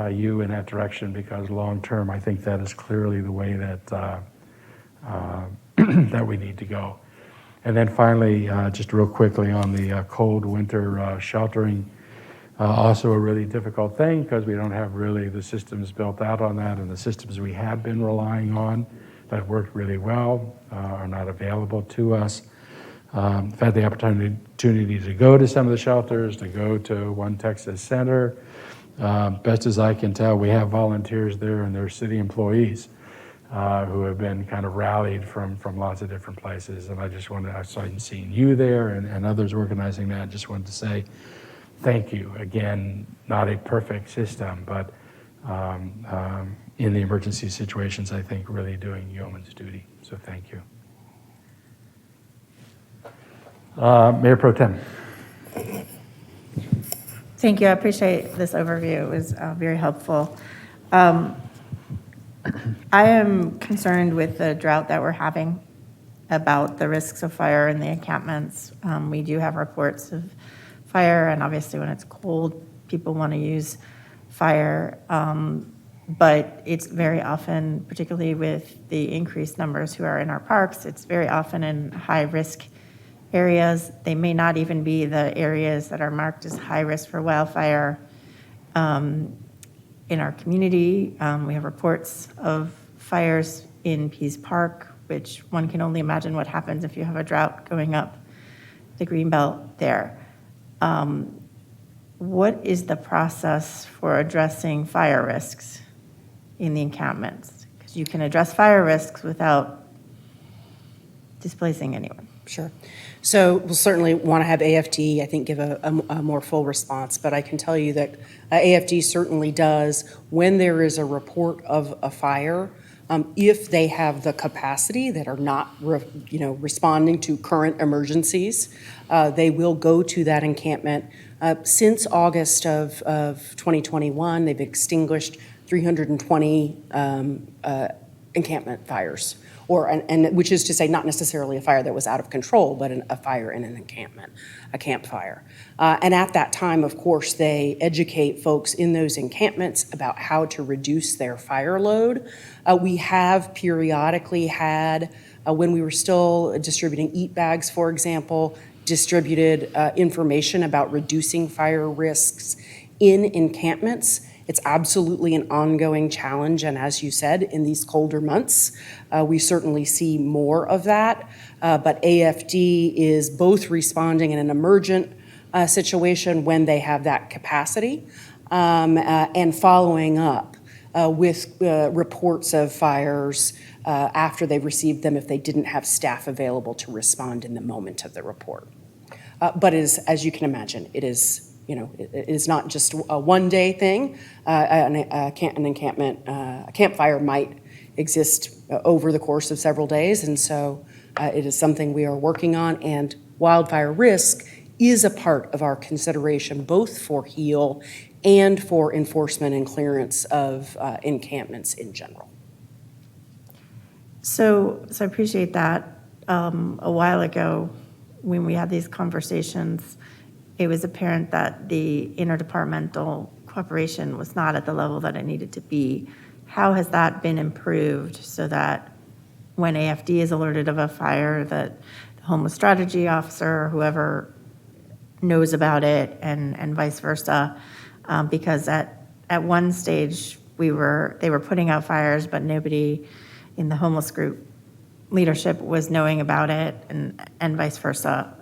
you in that direction, because long term, I think that is clearly the way that that we need to go. And then finally, just real quickly on the cold winter sheltering, also a really difficult thing, because we don't have really the systems built out on that, and the systems we have been relying on that worked really well are not available to us. I've had the opportunity to go to some of the shelters, to go to One Texas Center. Best as I can tell, we have volunteers there and they're city employees who have been kind of rallied from lots of different places. And I saw seeing you there and others organizing that. Just wanted to say thank you. Again, not a perfect system, but in the emergency situations, I think really doing yeoman's duty. So thank you. Mayor Pro Tem. Thank you. I appreciate this overview. It was very helpful. I am concerned with the drought that we're having, about the risks of fire in the encampments. We do have reports of fire, and obviously when it's cold, people want to use fire. But it's very often, particularly with the increased numbers who are in our parks, it's very often in high-risk areas. They may not even be the areas that are marked as high risk for wildfire. In our community, we have reports of fires in Pease Park, which one can only imagine what happens if you have a drought going up the greenbelt there. What is the process for addressing fire risks in the encampments? Because you can address fire risks without displacing anyone. Sure. So we'll certainly want to have AFD, I think, give a more full response, but I can tell you that AFD certainly does, when there is a report of a fire, if they have the capacity that are not responding to current emergencies, they will go to that encampment. Since August of 2021, they've extinguished 320 encampment fires. And which is to say, not necessarily a fire that was out of control, but a fire in an encampment, a campfire. And at that time, of course, they educate folks in those encampments about how to reduce their fire load. We have periodically had, when we were still distributing eat bags, for example, distributed information about reducing fire risks in encampments. It's absolutely an ongoing challenge, and as you said, in these colder months, we certainly see more of that. But AFD is both responding in an emergent situation when they have that capacity, and following up with reports of fires after they've received them if they didn't have staff available to respond in the moment of the report. But as you can imagine, it is not just a one-day thing. A campfire might exist over the course of several days, and so it is something we are working on, and wildfire risk is a part of our consideration, both for HEAL and for enforcement and clearance of encampments in general. So I appreciate that. A while ago, when we had these conversations, it was apparent that the interdepartmental cooperation was not at the level that it needed to be. How has that been improved so that when AFD is alerted of a fire, that the homeless strategy officer or whoever knows about it, and vice versa? Because at one stage they were putting out fires, but nobody in the homeless group leadership was knowing about it, and vice versa.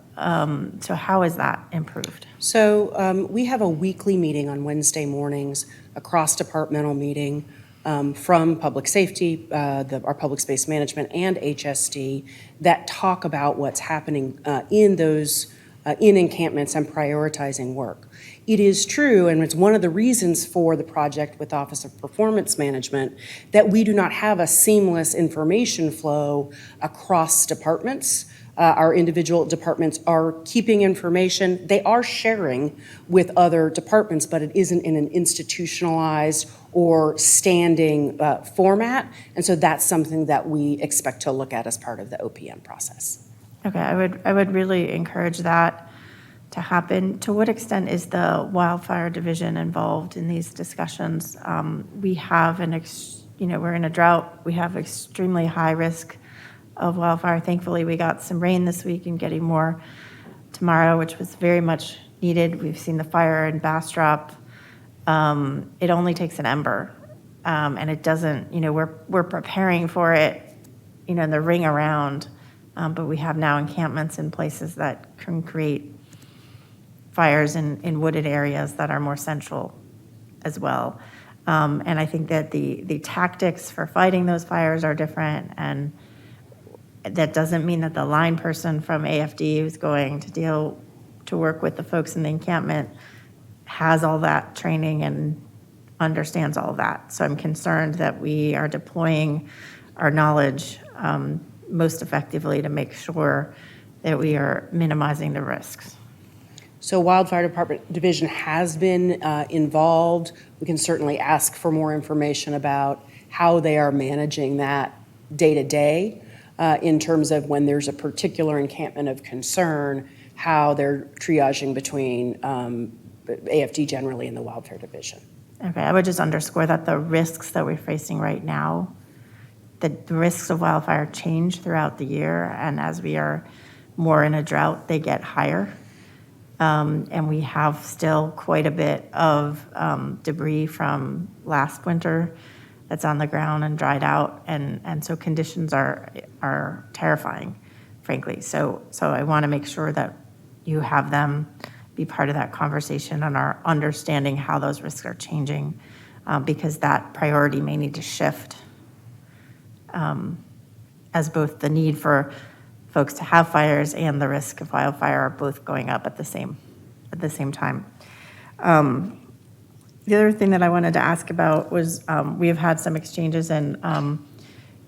So how is that improved? So we have a weekly meeting on Wednesday mornings, a cross-departmental meeting from public safety, our public space management, and HSD that talk about what's happening in encampments and prioritizing work. It is true, and it's one of the reasons for the project with Office of Performance Management, that we do not have a seamless information flow across departments. Our individual departments are keeping information. They are sharing with other departments, but it isn't in an institutionalized or standing format. And so that's something that we expect to look at as part of the OPM process. Okay, I would really encourage that to happen. To what extent is the wildfire division involved in these discussions? We have we're in a drought. We have extremely high risk of wildfire. Thankfully, we got some rain this week and getting more tomorrow, which was very much needed. We've seen the fire in Bastrop. It only takes an ember, and it doesn't, we're preparing for it, in the ring around, but we have now encampments in places that can create fires in wooded areas that are more central as well. And I think that the tactics for fighting those fires are different, and that doesn't mean that the line person from AFD who's going to work with the folks in the encampment has all that training and understands all of that. So I'm concerned that we are deploying our knowledge most effectively to make sure that we are minimizing the risks. So Wildfire Department Division has been involved. We can certainly ask for more information about how they are managing that day to day in terms of when there's a particular encampment of concern, how they're triaging between AFD generally and the Wildfire Division. Okay, I would just underscore that the risks that we're facing right now, the risks of wildfire change throughout the year, and as we are more in a drought, they get higher. And we have still quite a bit of debris from last winter that's on the ground and dried out, and so conditions are terrifying, frankly. So I want to make sure that you have them be part of that conversation and are understanding how those risks are changing, because that priority may need to shift as both the need for folks to have fires and the risk of wildfire are both going up at the same time. The other thing that I wanted to ask about was we have had some exchanges, and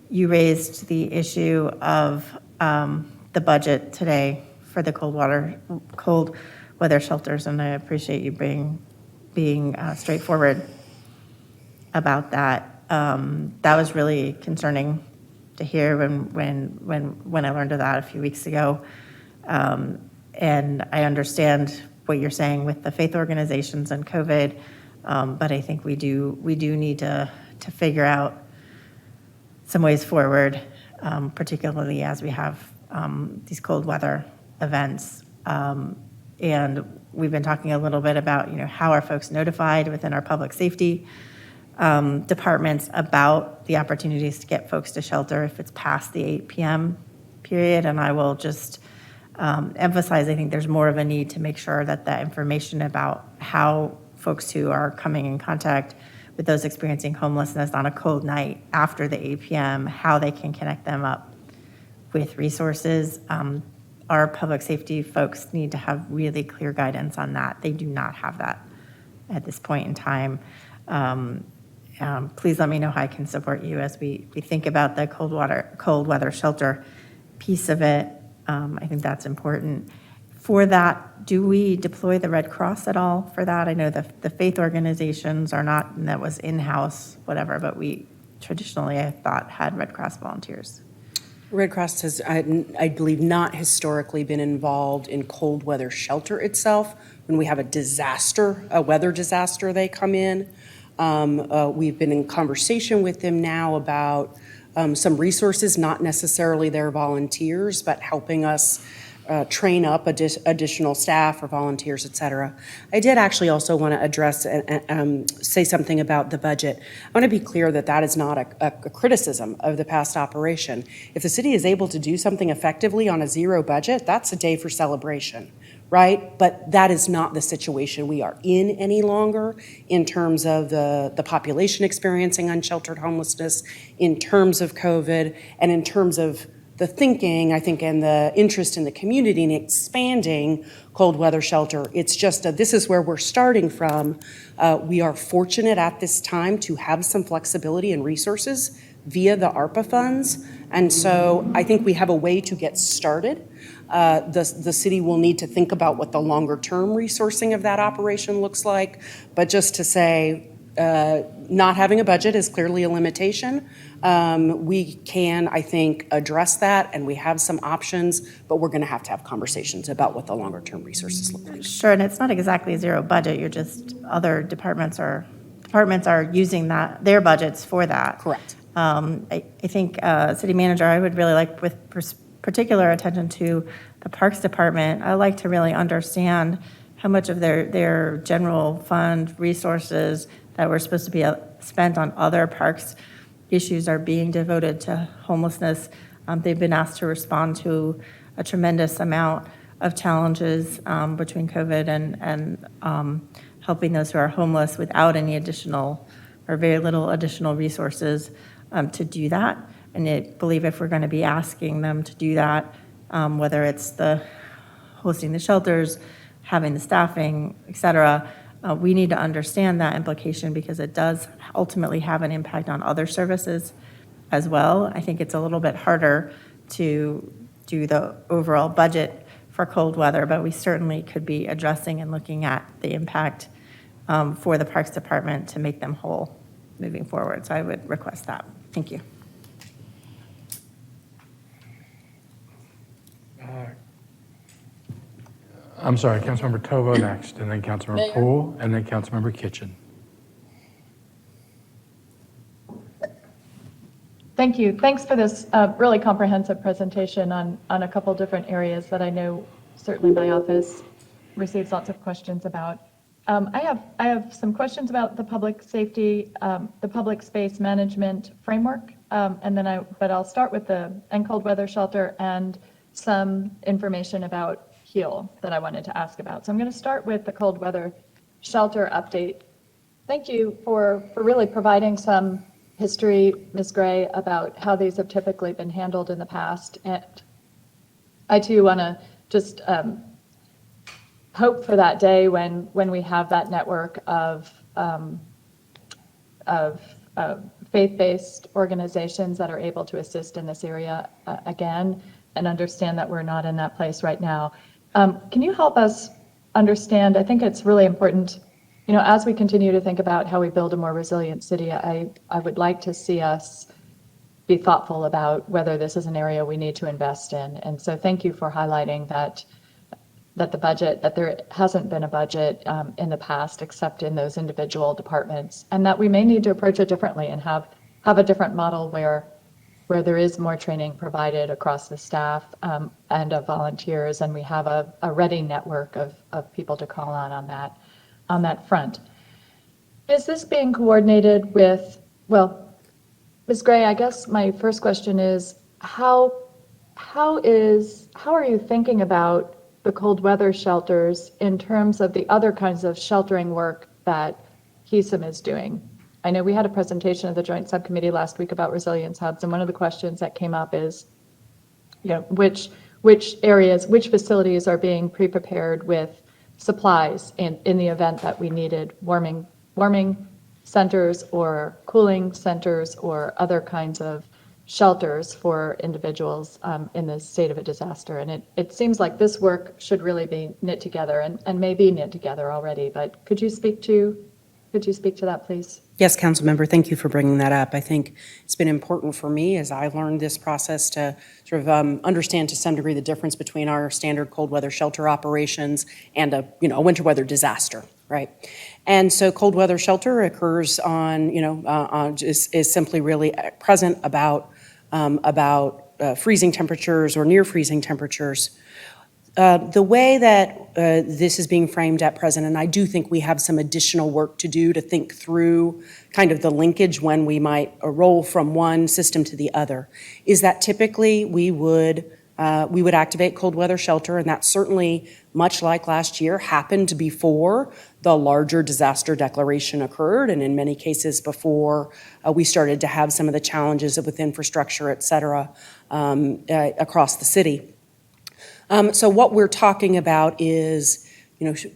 you raised the issue of the budget today for the cold weather shelters, and I appreciate you being straightforward about that. That was really concerning to hear when I learned of that a few weeks ago. And I understand what you're saying with the faith organizations and COVID, but I think we do need to figure out some ways forward, particularly as we have these cold weather events. And we've been talking a little bit about, how are folks notified within our public safety departments about the opportunities to get folks to shelter if it's past the 8 p.m. period. And I will just emphasize, I think there's more of a need to make sure that that information about how folks who are coming in contact with those experiencing homelessness on a cold night after the 8 p.m., how they can connect them up with resources. Our public safety folks need to have really clear guidance on that. They do not have that at this point in time. Please let me know how I can support you as we think about the cold weather shelter piece of it. I think that's important. For that, do we deploy the Red Cross at all for that? I know the faith organizations are not, and that was in-house, whatever, but we traditionally, I thought, had Red Cross volunteers. Red Cross has, I believe, not historically been involved in cold weather shelter itself. When we have a weather disaster, they come in. We've been in conversation with them now about some resources, not necessarily their volunteers, but helping us train up additional staff or volunteers, et cetera. I did actually also want to address and say something about the budget. I want to be clear that that is not a criticism of the past operation. If the city is able to do something effectively on a zero budget, that's a day for celebration, right? But that is not the situation we are in any longer in terms of the population experiencing unsheltered homelessness, in terms of COVID, and in terms of the thinking, I think, and the interest in the community in expanding cold weather shelter. It's just this is where we're starting from. We are fortunate at this time to have some flexibility and resources via the ARPA funds. And so I think we have a way to get started. The city will need to think about what the longer term resourcing of that operation looks like. But just to say, not having a budget is clearly a limitation. We can, I think, address that, and we have some options, but we're going to have conversations about what the longer term resources look like. Sure, and it's not exactly zero budget. You're just, other departments are using their budgets for that. Correct. I think, city manager, I would really like, with particular attention to the Parks Department, I'd like to really understand how much of their general fund resources that were supposed to be spent on other parks issues are being devoted to homelessness. They've been asked to respond to a tremendous amount of challenges between COVID and helping those who are homeless without any additional or very little additional resources to do that. And I believe if we're going to be asking them to do that, whether it's the hosting the shelters, having the staffing, et cetera, we need to understand that implication because it does ultimately have an impact on other services as well. I think it's a little bit harder to do the overall budget for cold weather, but we certainly could be addressing and looking at the impact for the Parks Department to make them whole moving forward. So I would request that. Thank you. I'm sorry, Councilmember Tovo next, and then Councilmember Poole, and then Councilmember Kitchen. Thank you. Thanks for this really comprehensive presentation on a couple different areas that I know certainly my office receives lots of questions about. I have some questions about the public safety, the public space management framework, but I'll start with the cold weather shelter and some information about HEAL that I wanted to ask about. So I'm going to start with the cold weather shelter update. Thank you for really providing some history, Ms. Gray, about how these have typically been handled in the past. And I too want to just hope for that day when we have that network of faith-based organizations that are able to assist in this area again, and understand that we're not in that place right now. Can you help us understand, I think it's really important, you know, as we continue to think about how we build a more resilient city, I would like to see us be thoughtful about whether this is an area we need to invest in. And so thank you for highlighting that the budget, that there hasn't been a budget in the past except in those individual departments, and that we may need to approach it differently and have a different model where there is more training provided across the staff and of volunteers, and we have a ready network of people to call on that front. Is this being coordinated with, well, Ms. Gray, I guess my first question is, how are you thinking about the cold weather shelters in terms of the other kinds of sheltering work that HESM is doing? I know we had a presentation of the Joint Subcommittee last week about resilience hubs, and one of the questions that came up is, you know, which areas, which facilities are being pre-prepared with supplies in the event that we needed warming centers or cooling centers or other kinds of shelters for individuals in the state of a disaster. And it seems like this work should really be knit together and may be knit together already, but could you speak to that, please? Yes, council member, thank you for bringing that up. I think it's been important for me as I learned this process to sort of understand to some degree the difference between our standard cold weather shelter operations and a winter weather disaster, right? And so cold weather shelter occurs is simply really present about freezing temperatures or near freezing temperatures. The way that this is being framed at present, and I do think we have some additional work to do to think through kind of the linkage when we might roll from one system to the other, is that typically we would activate cold weather shelter, and that certainly, much like last year, happened before the larger disaster declaration occurred, and in many cases before we started to have some of the challenges with infrastructure, et cetera, across the city. So what we're talking about is,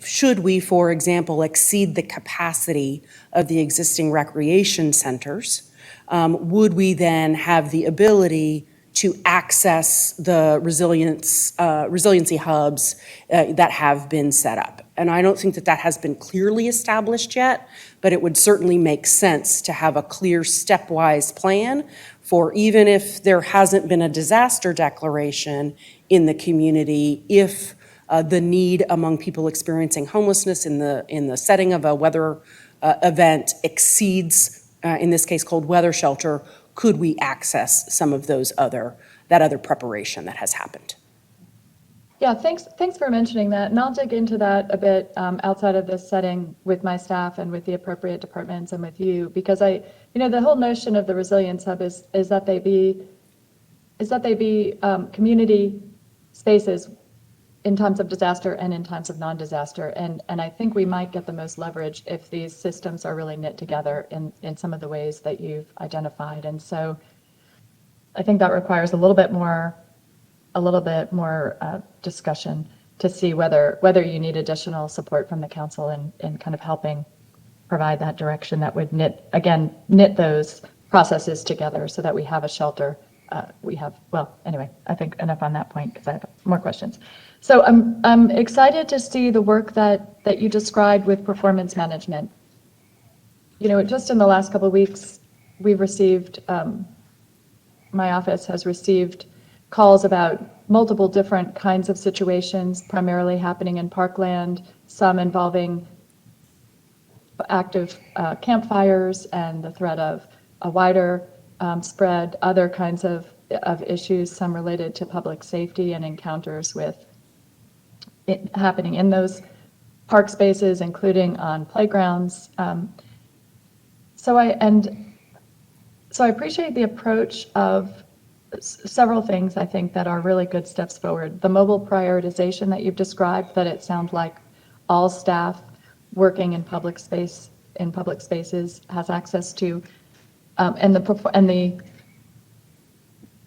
should we, for example, exceed the capacity of the existing recreation centers, would we then have the ability to access the resiliency hubs that have been set up? And I don't think that has been clearly established yet, but it would certainly make sense to have a clear stepwise plan for, even if there hasn't been a disaster declaration in the community, if the need among people experiencing homelessness in the setting of a weather event exceeds, in this case, cold weather shelter, could we access some of that other preparation that has happened? Yeah, thanks for mentioning that, and I'll dig into that a bit outside of this setting with my staff and with the appropriate departments and with you, because the whole notion of the Resilience Hub is that they be is that they be community spaces in times of disaster and in times of non-disaster. And I think we might get the most leverage if these systems are really knit together in some of the ways that you've identified. And so I think that requires a little bit more discussion to see whether you need additional support from the council in kind of helping provide that direction that would knit those processes together so that we have a shelter. Anyway, I think enough on that point because I have more questions. So I'm excited to see the work that you described with performance management. You know, just in the last couple of weeks, we've received, my office has received calls about multiple different kinds of situations, primarily happening in parkland, some involving active campfires and the threat of a wider spread, other kinds of issues, some related to public safety and encounters with it happening in those park spaces, including on playgrounds. So I appreciate the approach of several things I think that are really good steps forward. The mobile prioritization that you've described, that it sounds like all staff working in public spaces has access to, and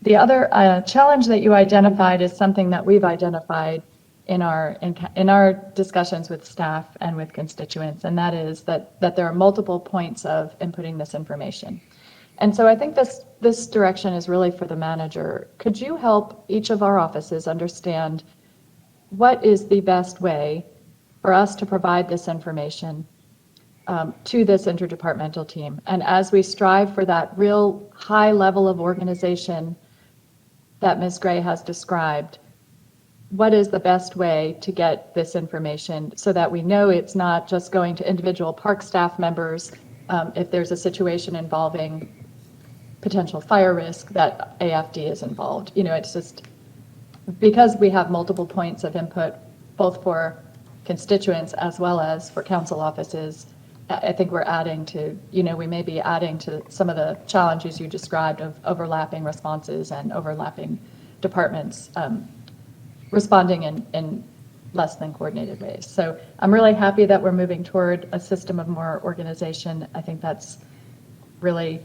the other challenge that you identified is something that we've identified in our discussions with staff and with constituents, and that is that there are multiple points of inputting this information. And so I think this direction is really for the manager. Could you help each of our offices understand what is the best way for us to provide this information to this interdepartmental team? And as we strive for that real high level of organization that Ms. Gray has described, what is the best way to get this information so that we know it's not just going to individual park staff members if there's a situation involving potential fire risk that AFD is involved. You know, it's just because we have multiple points of input, both for constituents as well as for council offices, I think we're adding to, we may be adding to some of the challenges you described of overlapping responses and overlapping departments responding in less than coordinated ways. So I'm really happy that we're moving toward a system of more organization. I think that's really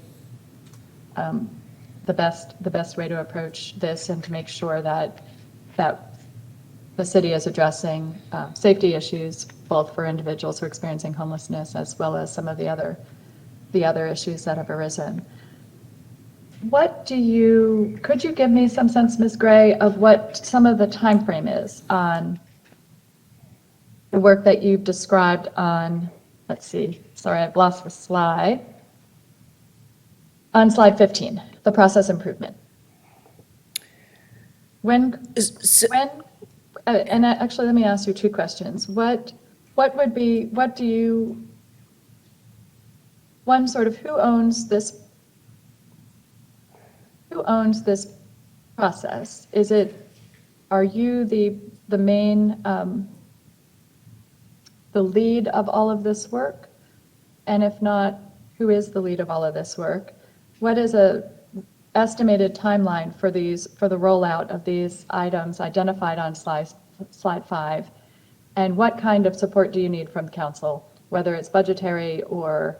the best way to approach this and to make sure that the city is addressing safety issues, both for individuals who are experiencing homelessness as well as some of the other issues that have arisen. Could you give me some sense, Ms. Gray, of what some of the time frame is on the work that you've described on, let's see, sorry, I've lost the slide. On slide 15, the process improvement. Actually, let me ask you two questions. One, sort of who owns this process? Are you the main, the lead of all of this work? And if not, who is the lead of all of this work? What is a estimated timeline for the rollout of these items identified on slide 5? And what kind of support do you need from council, whether it's budgetary or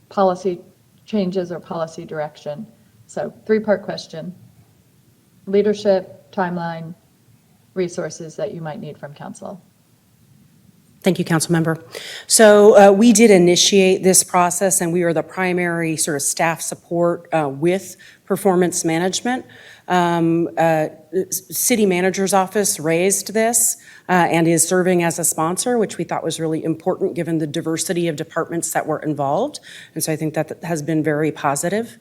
policy changes or policy direction? So 3-part question: leadership, timeline, resources that you might need from council. Thank you, council member. So we did initiate this process, and we are the primary sort of staff support with performance management. City manager's office raised this and is serving as a sponsor, which we thought was really important given the diversity of departments that were involved. And so I think that has been very positive.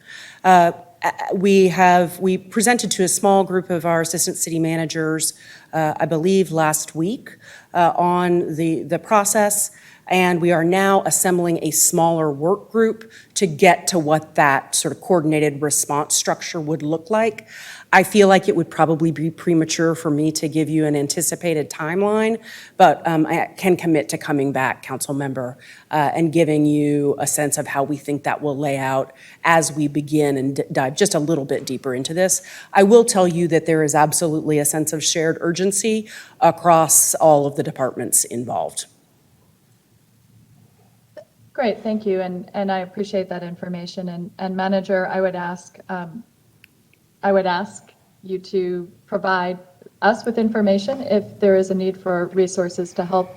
We presented to a small group of our assistant city managers, I believe last week, on the process. And we are now assembling a smaller work group to get to what that sort of coordinated response structure would look like. I feel like it would probably be premature for me to give you an anticipated timeline, but I can commit to coming back, council member, and giving you a sense of how we think that will lay out as we begin and dive just a little bit deeper into this. I will tell you that there is absolutely a sense of shared urgency across all of the departments involved. Great, thank you, and I appreciate that information. And Manager, I would ask you to provide us with information if there is a need for resources to help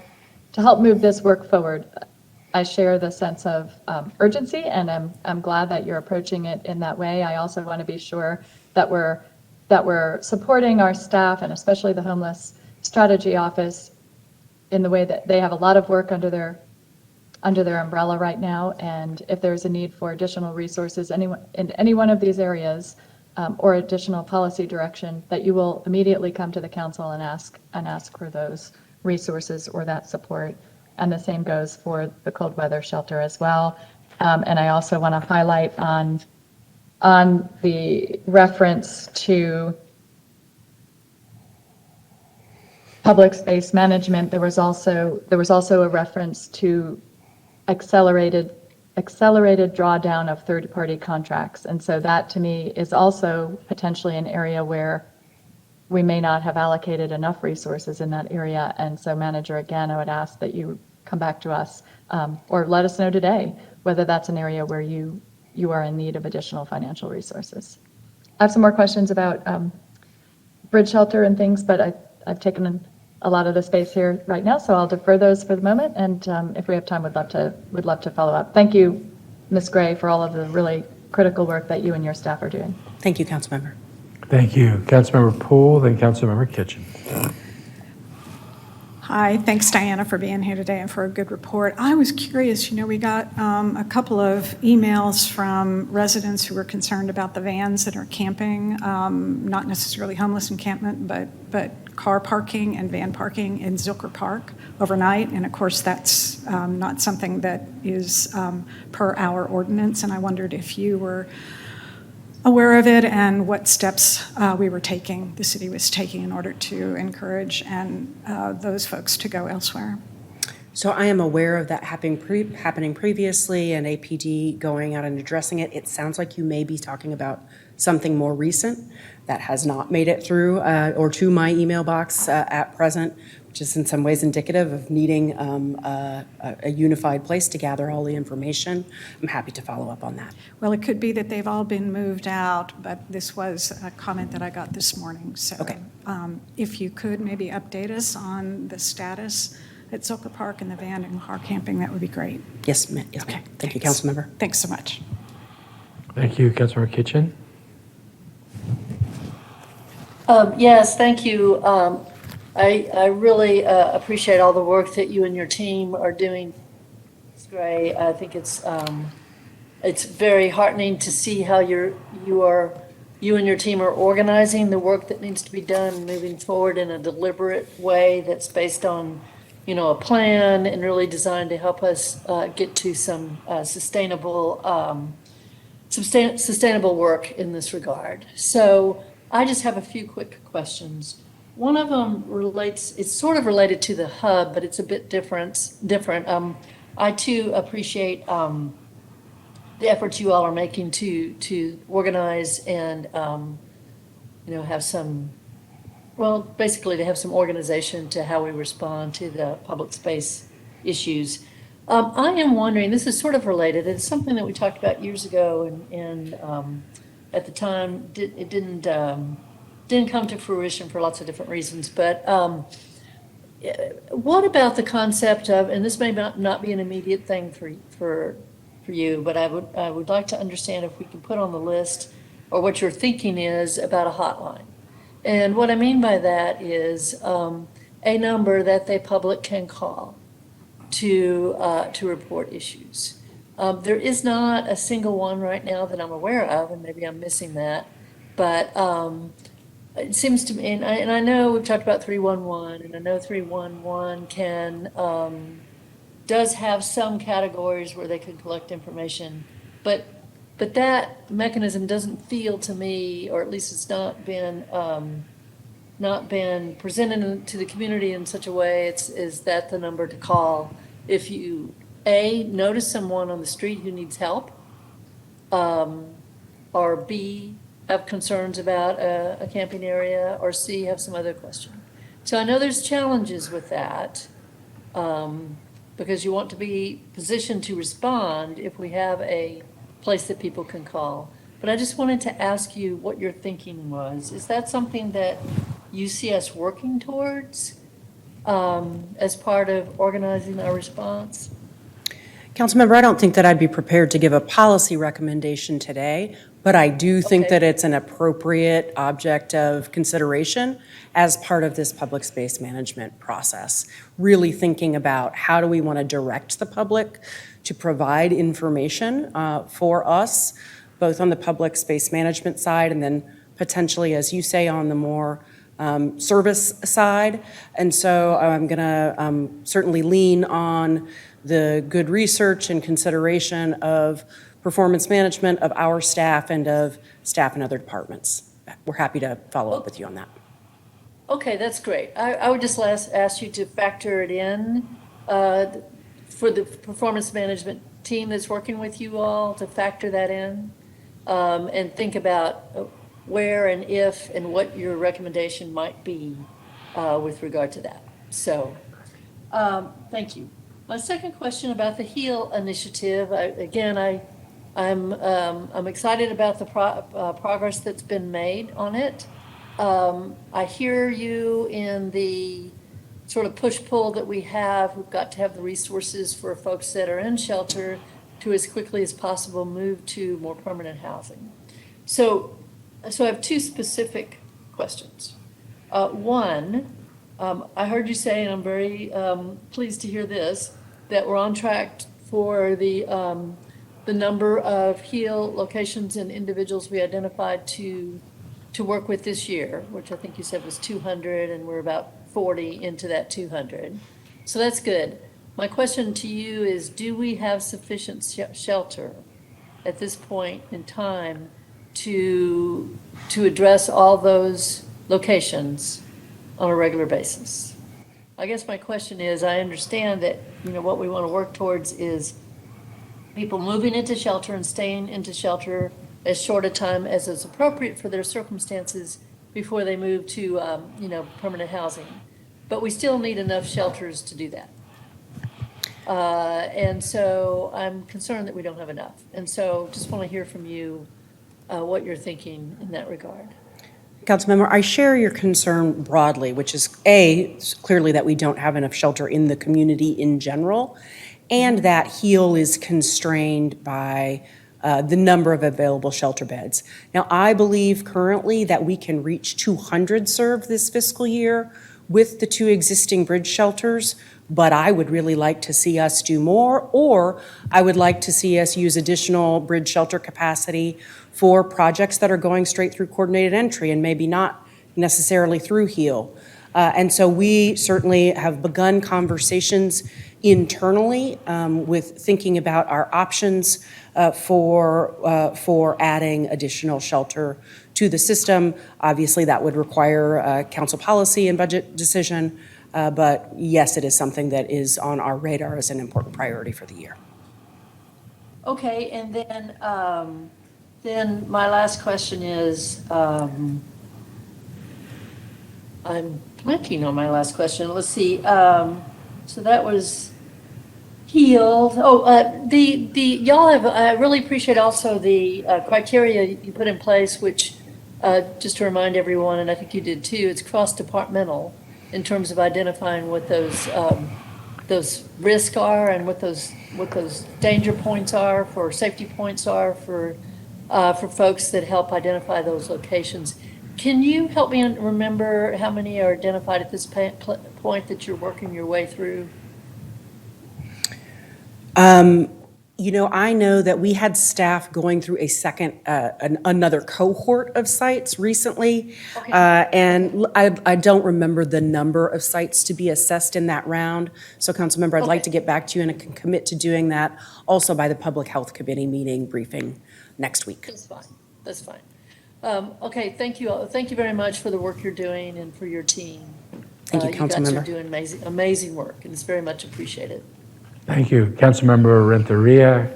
move this work forward. I share the sense of urgency, and I'm glad that you're approaching it in that way. I also want to be sure that we're supporting our staff, and especially the Homeless Strategy Office, in the way that they have a lot of work under their umbrella right now. And if there's a need for additional resources in any one of these areas, or additional policy direction, that you will immediately come to the council and ask for those resources or that support. And the same goes for the cold weather shelter as well. And I also want to highlight on the reference to public space management. There was also a reference to accelerated drawdown of third-party contracts. And so that, to me, is also potentially an area where we may not have allocated enough resources in that area. And so, Manager, again, I would ask that you come back to us, or let us know today whether that's an area where you are in need of additional financial resources. I have some more questions about bridge shelter and things, but I've taken a lot of the space here right now, so I'll defer those for the moment, and if we have time, we'd love to follow up. Thank you, Ms. Gray, for all of the really critical work that you and your staff are doing. Thank you, Councilmember. Thank you. Councilmember Poole, then Councilmember Kitchen. Hi, thanks Diana for being here today and for a good report. I was curious, we got a couple of emails from residents who were concerned about the vans that are camping, not necessarily homeless encampment, but car parking and van parking in Zilker Park overnight. And of course, that's not something that is per our ordinance. And I wondered if you were aware of it and what steps the city was taking in order to encourage those folks to go elsewhere. So I am aware of that happening previously and APD going out and addressing it. It sounds like you may be talking about something more recent that has not made it through or to my email box at present, which is in some ways indicative of needing a unified place to gather all the information. I'm happy to follow up on that. Well, it could be that they've all been moved out, but this was a comment that I got this morning. So okay. If you could maybe update us on the status at Zilker Park and the van and car camping, that would be great. Yes, ma'am. Yes, Okay. ma'am. Thank you, Thanks. Councilmember. Thanks so much. Thank you. Councilmember Kitchen. Yes, thank you. I really appreciate all the work that you and your team are doing. It's great. I think it's very heartening to see how you and your team are organizing the work that needs to be done, moving forward in a deliberate way that's based on, a plan and really designed to help us get to some sustainable work in this regard. So I just have a few quick questions. One of them it's sort of related to the hub, but it's a bit different. I too appreciate the efforts you all are making to organize and, have some, basically to have some organization to how we respond to the public space issues. I am wondering, this is sort of related, it's something that we talked about years ago, and at the time, it didn't come to fruition for lots of different reasons, but what about the concept of, and this may not be an immediate thing for you, but I would like to understand if we can put on the list, or what your thinking is about a hotline. And what I mean by that is a number that the public can call to report issues. There is not a single one right now that I'm aware of, and maybe I'm missing that, but it seems to me, and I know we've talked about 311, and I know 311 does have some categories where they could collect information, but that mechanism doesn't feel to me, or at least it's not been presented to the community in such a way, is that the number to call if you, A, notice someone on the street who needs help, or B, have concerns about a camping area, or C, have some other question. So I know there's challenges with that, because you want to be positioned to respond if we have a place that people can call. But I just wanted to ask you what your thinking was. Is that something that you see us working towards as part of organizing our response? Councilmember, I don't think that I'd be prepared to give a policy recommendation today, but I do think Okay. that it's an appropriate object of consideration as part of this public space management process. Really thinking about how do we want to direct the public to provide information for us, both on the public space management side and then potentially, as you say, on the more service side. And so I'm going to certainly lean on the good research and consideration of performance management of our staff and of staff in other departments. We're happy to follow up with you on that. Okay, that's great. I would just ask you to factor it in for the performance management team that's working with you all, to factor that in and think about where and if and what your recommendation might be with regard to that. So, thank you. My second question about the HEAL initiative, I'm excited about the progress that's been made on it. I hear you in the sort of push-pull that we have. We've got to have the resources for folks that are in shelter to, as quickly as possible, move to more permanent housing. So I have two specific questions. One, I heard you say, and I'm very pleased to hear this, that we're on track for the number of HEAL locations and individuals we identified to work with this year, which I think you said was 200, and we're about 40 into that 200. So that's good. My question to you is, do we have sufficient shelter at this point in time to address all those locations on a regular basis? I guess my question is, I understand that, what we want to work towards is people moving into shelter and staying into shelter as short a time as is appropriate for their circumstances before they move to, permanent housing. But we still need enough shelters to do that. And so I'm concerned that we don't have enough. And so just want to hear from you what you're thinking in that regard. Councilmember, I share your concern broadly, which is A, clearly that we don't have enough shelter in the community in general, and that HEAL is constrained by the number of available shelter beds. Now, I believe currently that we can reach 200 served this fiscal year with the 2 existing bridge shelters, but I would really like to see us do more, or I would like to see us use additional bridge shelter capacity for projects that are going straight through coordinated entry and maybe not necessarily through HEAL. And so we certainly have begun conversations internally with thinking about our options for adding additional shelter to the system. Obviously, that would require council policy and budget decision, but yes, it is something that is on our radar as an important priority for the year. Okay, and then my last question is, I'm blanking on my last question. Let's see. So that was HEAL. Y'all have. I really appreciate also the criteria you put in place, which just to remind everyone, and I think you did too. It's cross-departmental in terms of identifying what those risks are and what those danger points are, for safety points are for folks that help identify those locations. Can you help me remember how many are identified at this point that you're working your way through? I know that we had staff going through another cohort of sites recently. And I don't remember the number of sites to be assessed in that round. So Councilmember, I'd like to get back to you and I can commit to doing that also by the Public Health Committee meeting briefing next week. That's fine, that's fine. Okay, thank you, thank you very much for the work you're doing and for your team. Thank you, You guys are Councilmember. doing amazing work, and it's very much appreciated. Thank you. Councilmember Renteria.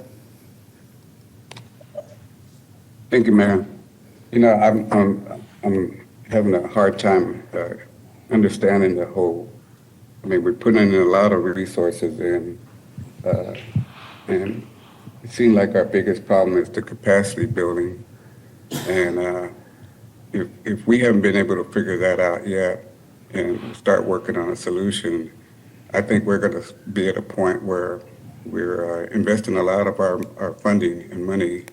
Thank you, Mayor. I'm having a hard time understanding the whole. We're putting in a lot of resources in, and it seems like our biggest problem is the capacity building. And if we haven't been able to figure that out yet and start working on a solution, I think we're going to be at a point where we're investing a lot of our funding and money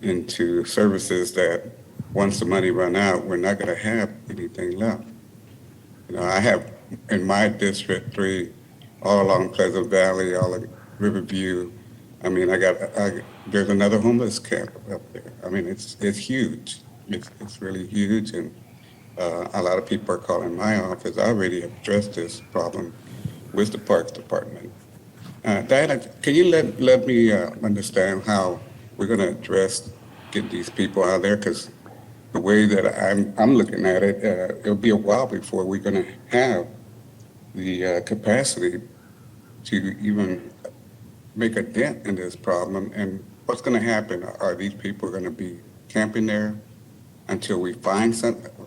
into services that once the money run out, we're not going to have anything left. I have in my district 3, all along Pleasant Valley, all of Riverview. There's another homeless camp up there. It's huge. It's really huge, and a lot of people are calling my office. I already addressed this problem with the Parks Department. Diana, can you let me understand how we're going to address getting these people out there? Because the way that I'm looking at it, it'll be a while before we're going to have the capacity to even make a dent in this problem. And what's going to happen? Are these people going to be camping there until we find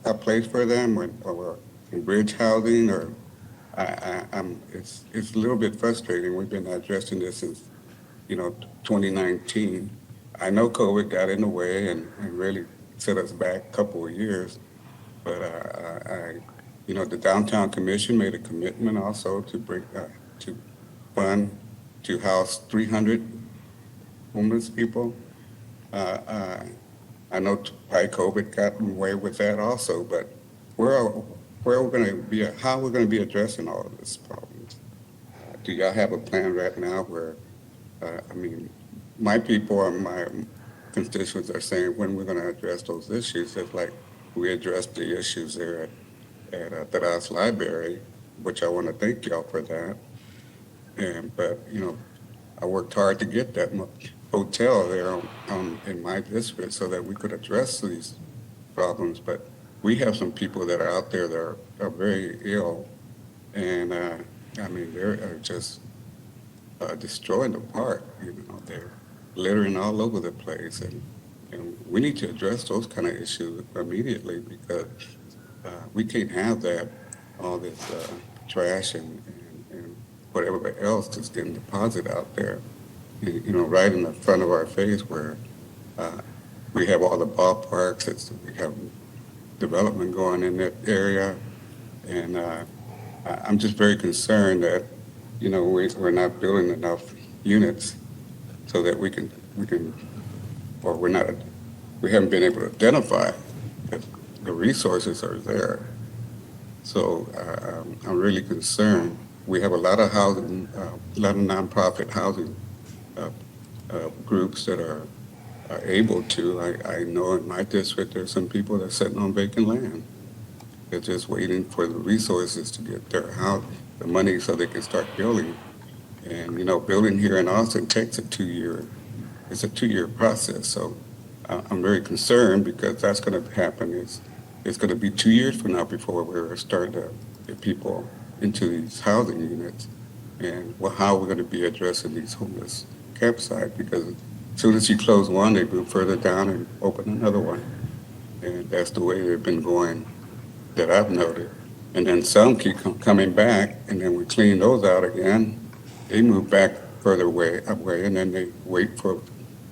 a place for them, or in bridge housing, or it's a little bit frustrating. We've been addressing this since 2019. I know COVID got in the way and really set us back a couple of years, but the Downtown Commission made a commitment also to fund to house 300 homeless people. I know COVID got in the way with that also, but where we're going to be, how we're going to be addressing all of these problems. Do y'all have a plan right now where, my people and my constituents are saying when we're going to address those issues, just like we addressed the issues there at the Dallas Library, which I want to thank y'all for that. But I worked hard to get that hotel there in my district so that we could address these problems. But we have some people that are out there that are very ill, and they're just destroying the park. They're littering all over the place, and we need to address those kind of issues immediately, because we can't have that, all this trash and whatever else that's getting deposited out there, right in the front of our face, where we have all the ballparks, we have development going in that area, and I'm just very concerned that we're not building enough units so that we haven't been able to identify that the resources are there. So I'm really concerned. We have a lot of housing, a lot of nonprofit housing groups that are able to. I know in my district there's some people that are sitting on vacant land. They're just waiting for the resources to get their house, the money, so they can start building. And building here in Austin takes it's a 2-year process. So I'm very concerned, because that's going to happen. It's going to be 2 years from now before we're starting to get people into these housing units, and how we're going to be addressing these homeless campsites, because as soon as you close one, they move further down and open another one. And that's the way they've been going, that I've noted. And then some keep coming back, and then we clean those out again. They move back further away, and then they wait for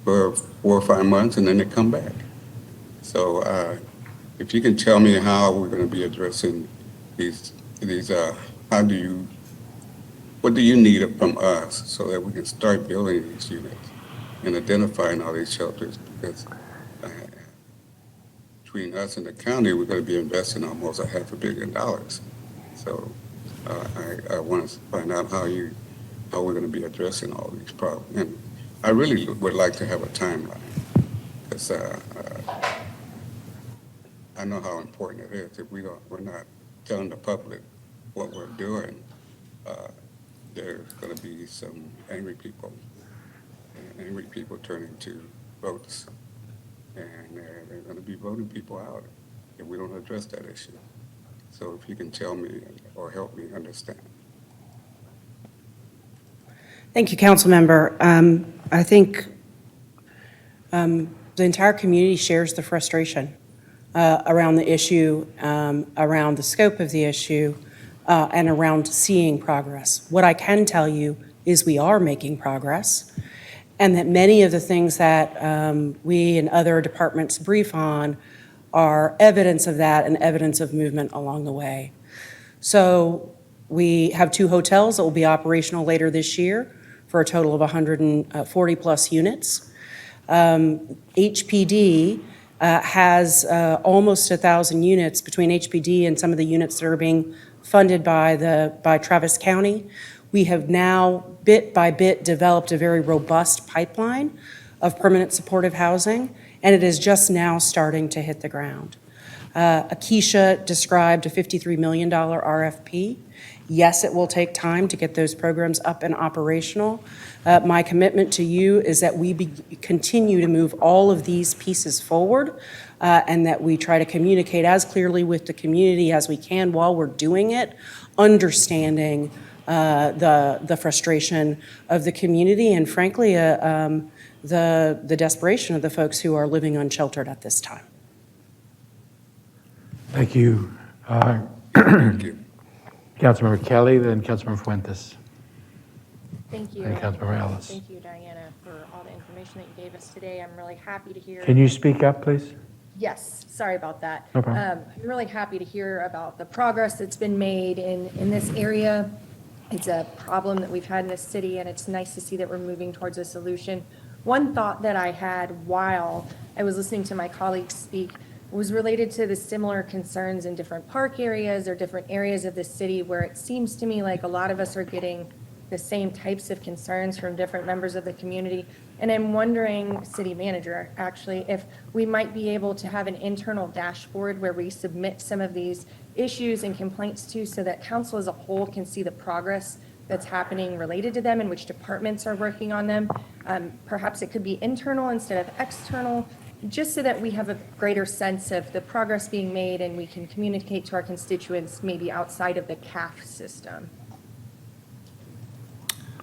4 or 5 months, and then they come back. So if you can tell me how we're going to be addressing these what do you need from us so that we can start building these units and identifying all these shelters? Because between us and the county, we're going to be investing almost $500 million. So I want to find out how we're going to be addressing all these problems. And I really would like to have a timeline, because I know how important it is. If we're not telling the public what we're doing, there's going to be some angry people turning to votes, and they're going to be voting people out if we don't address that issue. So if you can tell me or help me understand. Thank you, council member. I think the entire community shares the frustration around the issue, around the scope of the issue, and around seeing progress. What I can tell you is we are making progress, and that many of the things that we and other departments brief on are evidence of that and evidence of movement along the way. So we have 2 hotels that will be operational later this year for a total of 140 plus units. HPD has almost 1,000 units between HPD and some of the units that are being funded by Travis County. We have now, bit by bit, developed a very robust pipeline of permanent supportive housing, and it is just now starting to hit the ground. Akeisha described a $53 million RFP. Yes, it will take time to get those programs up and operational. My commitment to you is that we continue to move all of these pieces forward, and that we try to communicate as clearly with the community as we can while we're doing it, understanding the frustration of the community and, frankly, the desperation of the folks who are living unsheltered at this time. Thank you. Thank you. Councilmember Kelly, then Councilmember Fuentes. Thank you. And Councilmember Ellis. Thank you, Diana, for all the information that you gave us today. I'm really happy to hear. Can you speak up, please? Yes, sorry about that. No problem. I'm really happy to hear about the progress that's been made in this area. It's a problem that we've had in this city, and it's nice to see that we're moving towards a solution. One thought that I had while I was listening to my colleagues speak was related to the similar concerns in different park areas or different areas of the city, where it seems to me like a lot of us are getting the same types of concerns from different members of the community. And I'm wondering, city manager, actually, if we might be able to have an internal dashboard where we submit some of these issues and complaints to, so that council as a whole can see the progress that's happening related to them and which departments are working on them. Perhaps it could be internal instead of external, just so that we have a greater sense of the progress being made and we can communicate to our constituents maybe outside of the CAF system.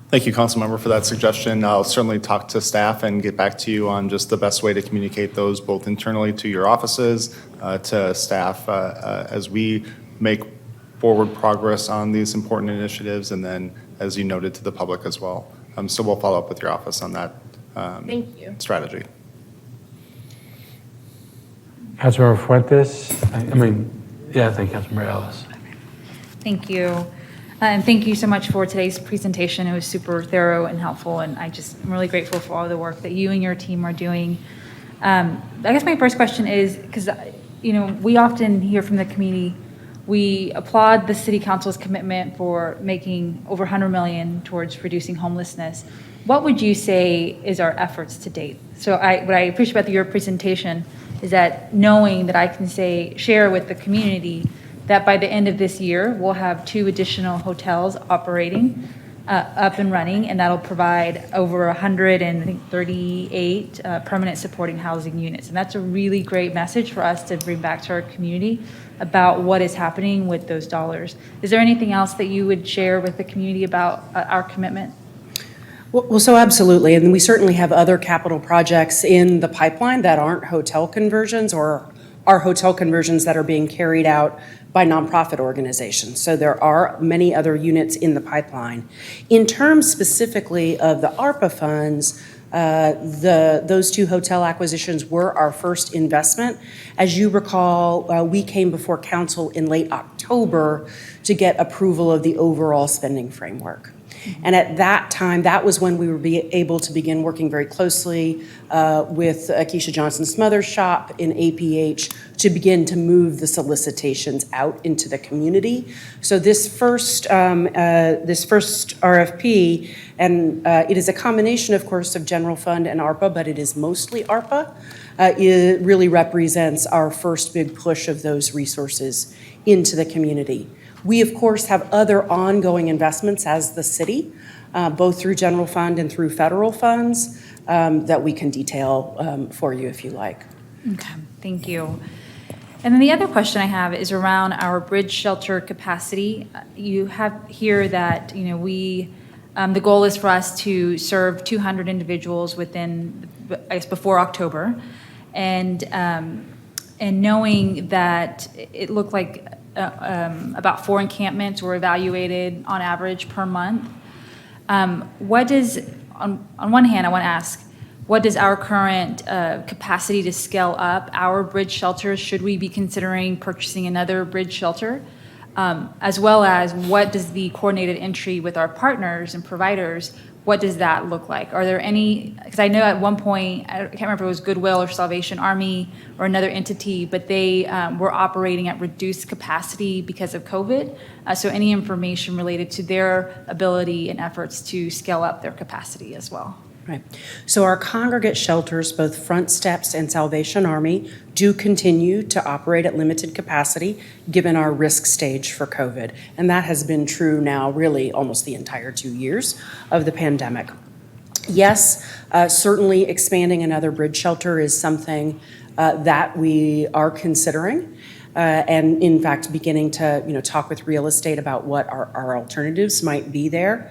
Thank you, Councilmember, for that suggestion. I'll certainly talk to staff and get back to you on just the best way to communicate those, both internally to your offices, to staff, as we make forward progress on these important initiatives, and then, as you noted, to the public as well. So we'll follow up with your office on that Thank you. strategy. Councilmember Fuentes, thank Councilmember Ellis. Thank you. And thank you so much for today's presentation. It was super thorough and helpful, and I'm really grateful for all the work that you and your team are doing. I guess my first question is, because we often hear from the community, we applaud the city council's commitment for making over $100 million towards reducing homelessness. What would you say is our efforts to date? So what I appreciate about your presentation is that knowing that I can share with the community that by the end of this year, we'll have 2 additional hotels operating, up and running, and that'll provide over 138 permanent supporting housing units. And that's a really great message for us to bring back to our community about what is happening with those dollars. Is there anything else that you would share with the community about our commitment? Well, so absolutely, and we certainly have other capital projects in the pipeline that aren't hotel conversions, or are hotel conversions that are being carried out by nonprofit organizations. So there are many other units in the pipeline. In terms specifically of the ARPA funds, those 2 hotel acquisitions were our first investment. As you recall, we came before council in late October to get approval of the overall spending framework. And at that time, that was when we were able to begin working very closely with Keisha Johnson's Mother's Shop in APH to begin to move the solicitations out into the community. So this first RFP, and it is a combination, of course, of general fund and ARPA, but it is mostly ARPA. It really represents our first big push of those resources into the community. We, of course, have other ongoing investments as the city, both through general fund and through federal funds, that we can detail for you if you like. Okay, thank you. And then the other question I have is around our bridge shelter capacity. You have here that, we, the goal is for us to serve 200 individuals within, I guess, before October. And knowing that it looked like about 4 encampments were evaluated on average per month. What does, on one hand, I want to ask, what does our current capacity to scale up our bridge shelters? Should we be considering purchasing another bridge shelter? As well as what does the coordinated entry with our partners and providers, what does that look like? Are there any, because I know at one point, I can't remember if it was Goodwill or Salvation Army or another entity, but they were operating at reduced capacity because of COVID. So any information related to their ability and efforts to scale up their capacity as well? Right. So our congregate shelters, both Front Steps and Salvation Army, do continue to operate at limited capacity given our risk stage for COVID. And that has been true now really almost the entire 2 years of the pandemic. Yes, certainly expanding another bridge shelter is something that we are considering. And in fact, beginning to talk with real estate about what our alternatives might be there.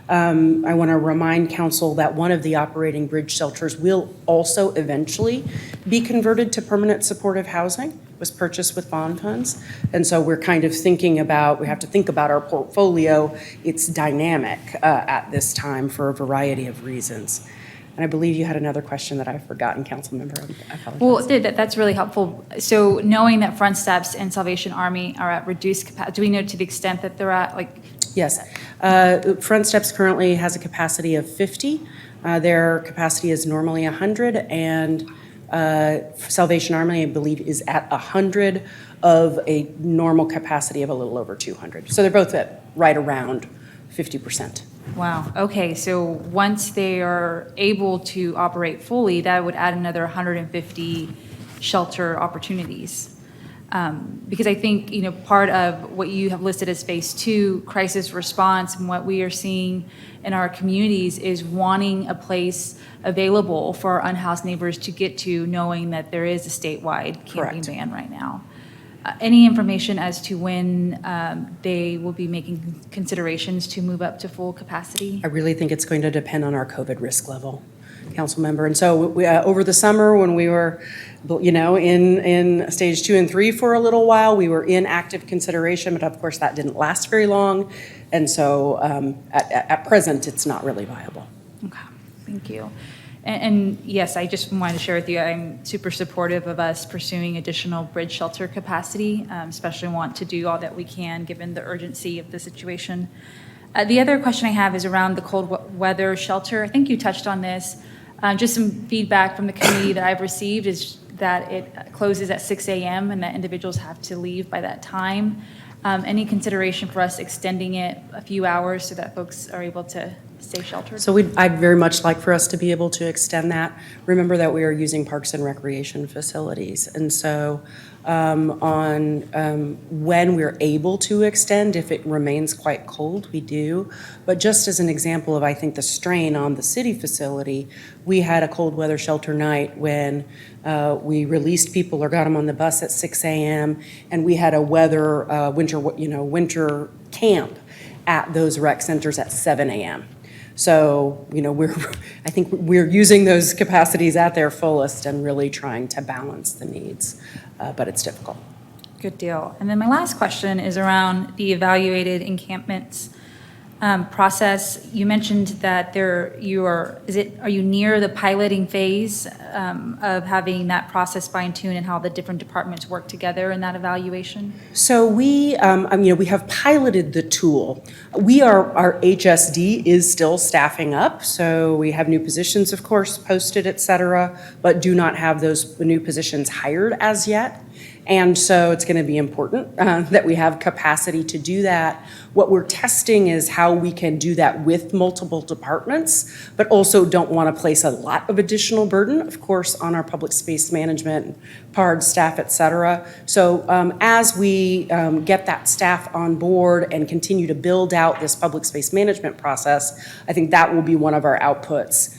I want to remind council that one of the operating bridge shelters will also eventually be converted to permanent supportive housing. It was purchased with bond funds. And so we're kind of thinking about, we have to think about our portfolio. It's dynamic at this time for a variety of reasons. And I believe you had another question that I've forgotten, council member. I apologize. Well, that's really helpful. So knowing that Front Steps and Salvation Army are at reduced capacity, do we know to the extent that they're at like? Yes. Front Steps currently has a capacity of 50. Their capacity is normally 100, and Salvation Army, I believe, is at 100 of a normal capacity of a little over 200. So they're both at right around 50%. Wow. Okay. So once they are able to operate fully, that would add another 150 shelter opportunities. Because I think, part of what you have listed as phase 2, crisis response, and what we are seeing in our communities is wanting a place available for our unhoused neighbors to get to, knowing that there is a statewide camping ban right now. Any information as to when they will be making considerations to move up to full capacity? I really think it's going to depend on our COVID risk level, council member. And so we, over the summer when we were, in stage 2 and 3 for a little while, we were in active consideration, but of course that didn't last very long. And so at present, it's not really viable. Okay, thank you. And yes, I just wanted to share with you, I'm super supportive of us pursuing additional bridge shelter capacity, especially want to do all that we can given the urgency of the situation. The other question I have is around the cold weather shelter. I think you touched on this. Just some feedback from the community that I've received is that it closes at 6 a.m. and that individuals have to leave by that time. Any consideration for us extending it a few hours so that folks are able to stay sheltered? So I'd very much like for us to be able to extend that. Remember that we are using parks and recreation facilities. And so when we're able to extend, if it remains quite cold, we do. But just as an example of, I think, the strain on the city facility, we had a cold weather shelter night when we released people or got them on the bus at 6 a.m. and we had a winter camp at those rec centers at 7 a.m. So, I think we're using those capacities at their fullest and really trying to balance the needs, but it's difficult. Good deal. And then my last question is around the evaluated encampments. process, you mentioned that are you near the piloting phase of having that process fine-tuned and how the different departments work together in that evaluation? So we have piloted the tool. Our HSD is still staffing up, so we have new positions, of course, posted, et cetera, but do not have those new positions hired as yet. And so it's going to be important that we have capacity to do that. What we're testing is how we can do that with multiple departments, but also don't want to place a lot of additional burden, of course, on our public space management, PARD staff, et cetera. So as we get that staff on board and continue to build out this public space management process, I think that will be one of our outputs.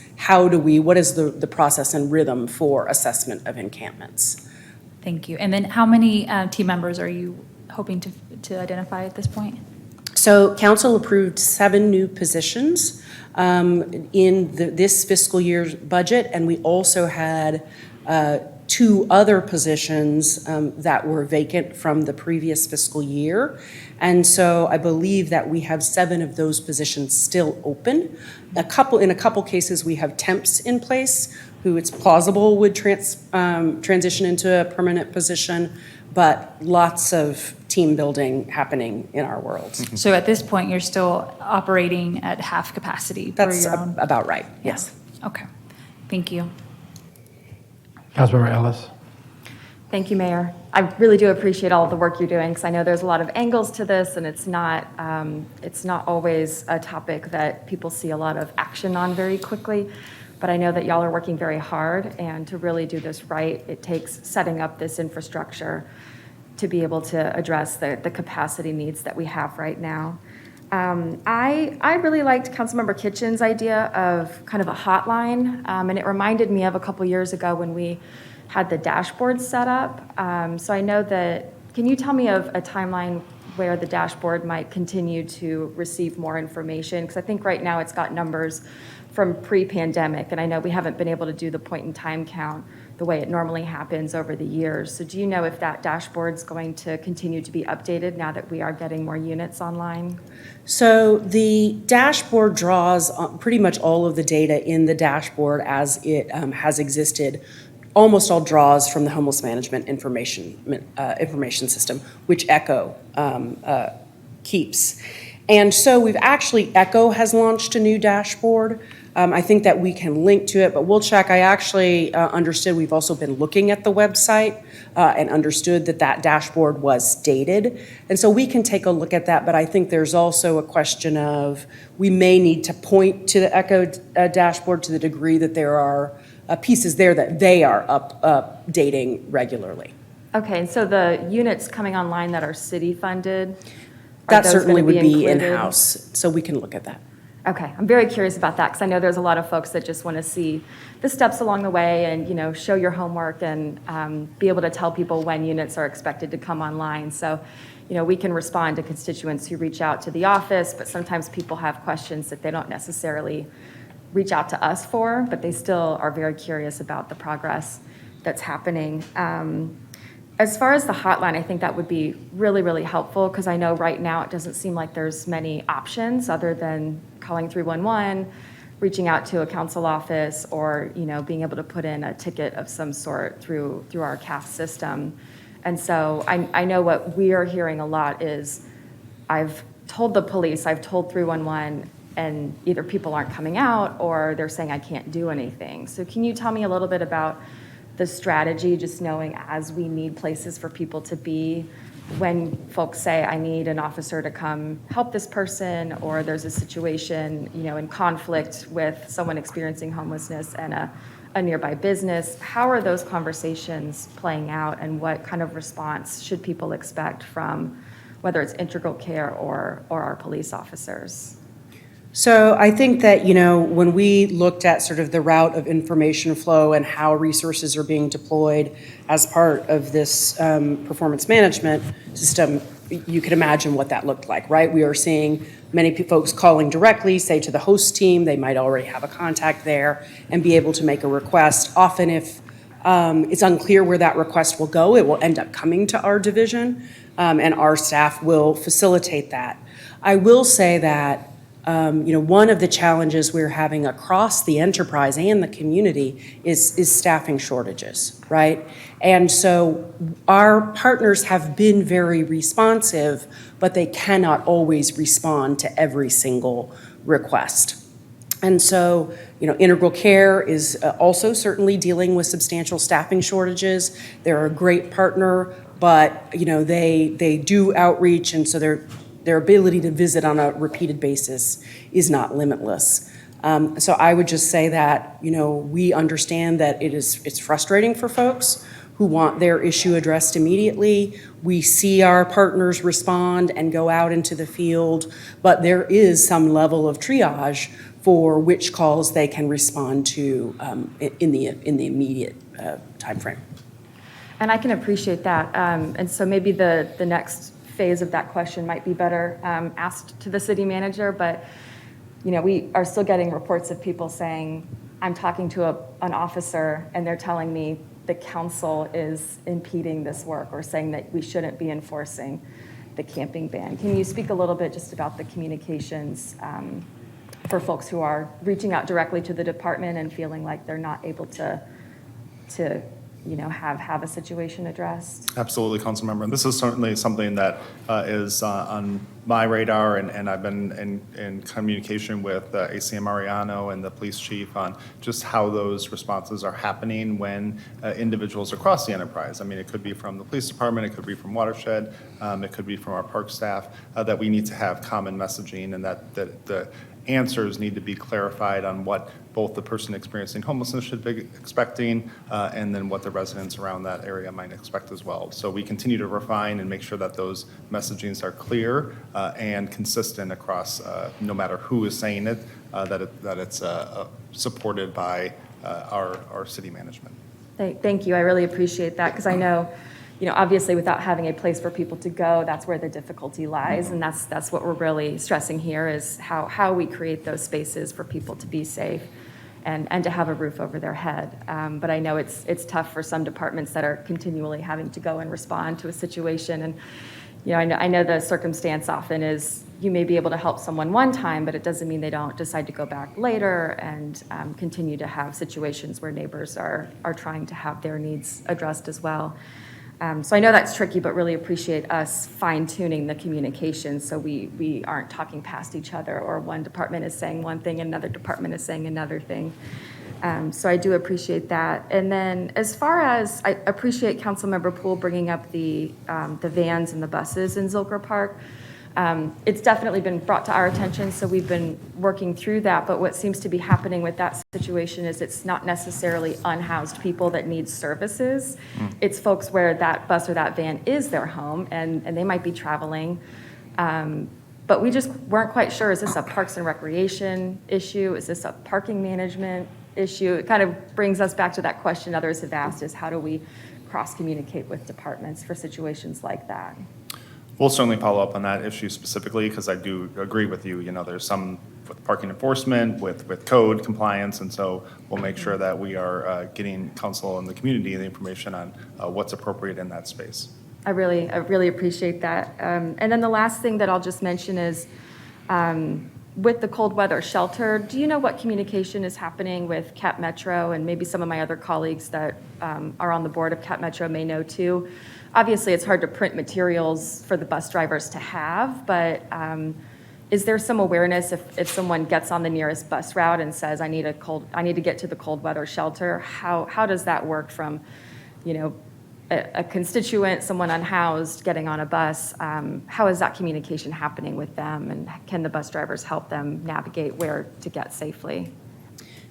What is the process and rhythm for assessment of encampments? Thank you. And then how many team members are you hoping to identify at this point? So council approved 7 new positions in this fiscal year's budget, and we also had 2 other positions that were vacant from the previous fiscal year. And so I believe that we have 7 of those positions still open. In a couple cases, we have temps in place who it's plausible would transition into a permanent position, but lots of team building happening in our world. So at this point, you're still operating at half capacity for That's your own? about right, yes. Okay, thank you. Councilmember Ellis. Thank you, Mayor. I really do appreciate all of the work you're doing, because I know there's a lot of angles to this, and it's not always a topic that people see a lot of action on very quickly. But I know that y'all are working very hard, and to really do this right, it takes setting up this infrastructure to be able to address the capacity needs that we have right now. I really liked Councilmember Kitchen's idea of kind of a hotline, and it reminded me of a couple years ago when we had the dashboard set up. So I know that, can you tell me of a timeline where the dashboard might continue to receive more information? Because I think right now it's got numbers from pre-pandemic, and I know we haven't been able to do the point in time count the way it normally happens over the years. So do you know if that dashboard's going to continue to be updated now that we are getting more units online? So the dashboard draws pretty much all of the data in the dashboard as it has existed. Almost all draws from the homeless management information system, which Echo keeps. And so Echo has launched a new dashboard. I think that we can link to it, but we'll check. I actually understood we've also been looking at the website and understood that dashboard was dated. And so we can take a look at that, but I think there's also a question of we may need to point to the Echo dashboard to the degree that there are pieces there that they are updating regularly. Okay, and so the units coming online that are city funded, That certainly would be in-house, so we can look at that. Okay, I'm very curious about that, because I know there's a lot of folks that just want to see the steps along the way and, show your homework and be able to tell people when units are expected to come online. So, we can respond to constituents who reach out to the office, but sometimes people have questions that they don't necessarily reach out to us for, but they still are very curious about the progress that's happening. As far as the hotline, I think that would be really, really helpful, because I know right now it doesn't seem like there's many options other than calling 311, reaching out to a council office, or being able to put in a ticket of some sort through our CAF system. And so I know what we are hearing a lot is, I've told the police, I've told 311, and either people aren't coming out or they're saying I can't do anything. So can you tell me a little bit about the strategy, just knowing as we need places for people to be, when folks say, I need an officer to come help this person, or there's a situation, in conflict with someone experiencing homelessness and a nearby business, how are those conversations playing out, and what kind of response should people expect from whether it's Integral Care or our police officers? So I think that, when we looked at sort of the route of information flow and how resources are being deployed as part of this performance management system, you could imagine what that looked like, right? We are seeing many folks calling directly, say to the host team, they might already have a contact there and be able to make a request. Often if it's unclear where that request will go, it will end up coming to our division, and our staff will facilitate that. I will say that One of the challenges we're having across the enterprise and the community is staffing shortages, right? And so our partners have been very responsive, but they cannot always respond to every single request. And so, Integral Care is also certainly dealing with substantial staffing shortages. They're a great partner, but, they do outreach, and so their ability to visit on a repeated basis is not limitless. So I would just say that, we understand that it's frustrating for folks who want their issue addressed immediately. We see our partners respond and go out into the field, but there is some level of triage for which calls they can respond to in the immediate timeframe. And I can appreciate that. And so maybe the next phase of that question might be better asked to the city manager, but we are still getting reports of people saying, I'm talking to an officer and they're telling me the council is impeding this work or saying that we shouldn't be enforcing the camping ban. Can you speak a little bit just about the communications for folks who are reaching out directly to the department and feeling like they're not able to have a situation addressed? Absolutely, Councilmember. And this is certainly something that is on my radar, and I've been in communication with ACM Mariano and the police chief on just how those responses are happening when individuals across the enterprise. I mean, it could be from the police department, it could be from Watershed, it could be from our park staff, that we need to have common messaging, and that the answers need to be clarified on what both the person experiencing homelessness should be expecting and then what the residents around that area might expect as well. So we continue to refine and make sure that those messagings are clear and consistent across no matter who is saying it, that it's supported by our city management. Thank you. I really appreciate that because I know, obviously without having a place for people to go, that's where the difficulty lies. And that's what we're really stressing here is how we create those spaces for people to be safe and to have a roof over their head. But I know it's tough for some departments that are continually having to go and respond to a situation. And, I know the circumstance often is you may be able to help someone one time, but it doesn't mean they don't decide to go back later and continue to have situations where neighbors are trying to have their needs addressed as well. So I know that's tricky, but really appreciate us fine-tuning the communication so we aren't talking past each other or one department is saying one thing and another department is saying another thing. So I do appreciate that. And then as far as, I appreciate Councilmember Poole bringing up the vans and the buses in Zilker Park. It's definitely been brought to our attention, so we've been working through that. But what seems to be happening with that situation is it's not necessarily unhoused people that need services. It's folks where that bus or that van is their home, and they might be traveling. But we just weren't quite sure, is this a Parks and Recreation issue? Is this a parking management issue? It kind of brings us back to that question others have asked, is how do we cross-communicate with departments for situations like that? We'll certainly follow up on that issue specifically because I do agree with you. There's some with parking enforcement, with code compliance, and so we'll make sure that we are getting council and the community the information on what's appropriate in that space. I really appreciate that. And then the last thing that I'll just mention is with the cold weather shelter, do you know what communication is happening with Cap Metro, and maybe some of my other colleagues that are on the board of Cap Metro may know too? Obviously, it's hard to print materials for the bus drivers to have, but is there some awareness if someone gets on the nearest bus route and says, I need to get to the cold weather shelter, how does that work from, a constituent, someone unhoused getting on a bus? How is that communication happening with them, and can the bus drivers help them navigate where to get safely?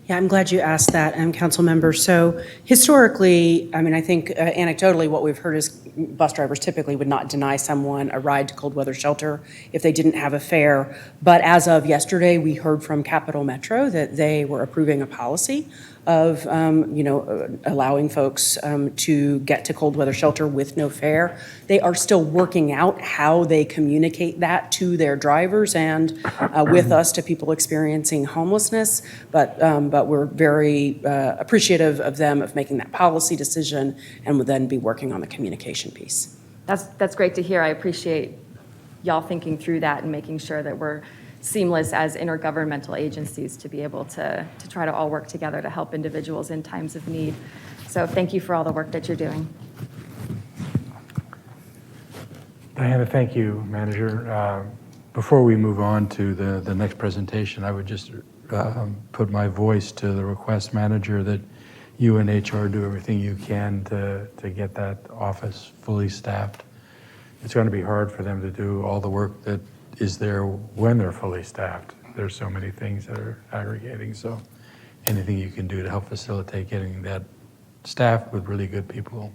Yeah, I'm glad you asked that, Council Member. So historically, I think anecdotally what we've heard is bus drivers typically would not deny someone a ride to cold weather shelter if they didn't have a fare. But as of yesterday, we heard from Capital Metro that they were approving a policy of, allowing folks to get to cold weather shelter with no fare. They are still working out how they communicate that to their drivers and with us to people experiencing homelessness. But we're very appreciative of them of making that policy decision and will then be working on the communication piece. That's great to hear. I appreciate y'all thinking through that and making sure that we're seamless as intergovernmental agencies to be able to try to all work together to help individuals in times of need. So thank you for all the work that you're doing. Diana, thank you, Manager. Before we move on to the next presentation, I would just put my voice to the request, Manager, that you and HR do everything you can to get that office fully staffed. It's going to be hard for them to do all the work that is there when they're fully staffed. There's so many things that are aggregating, so anything you can do to help facilitate getting that staffed with really good people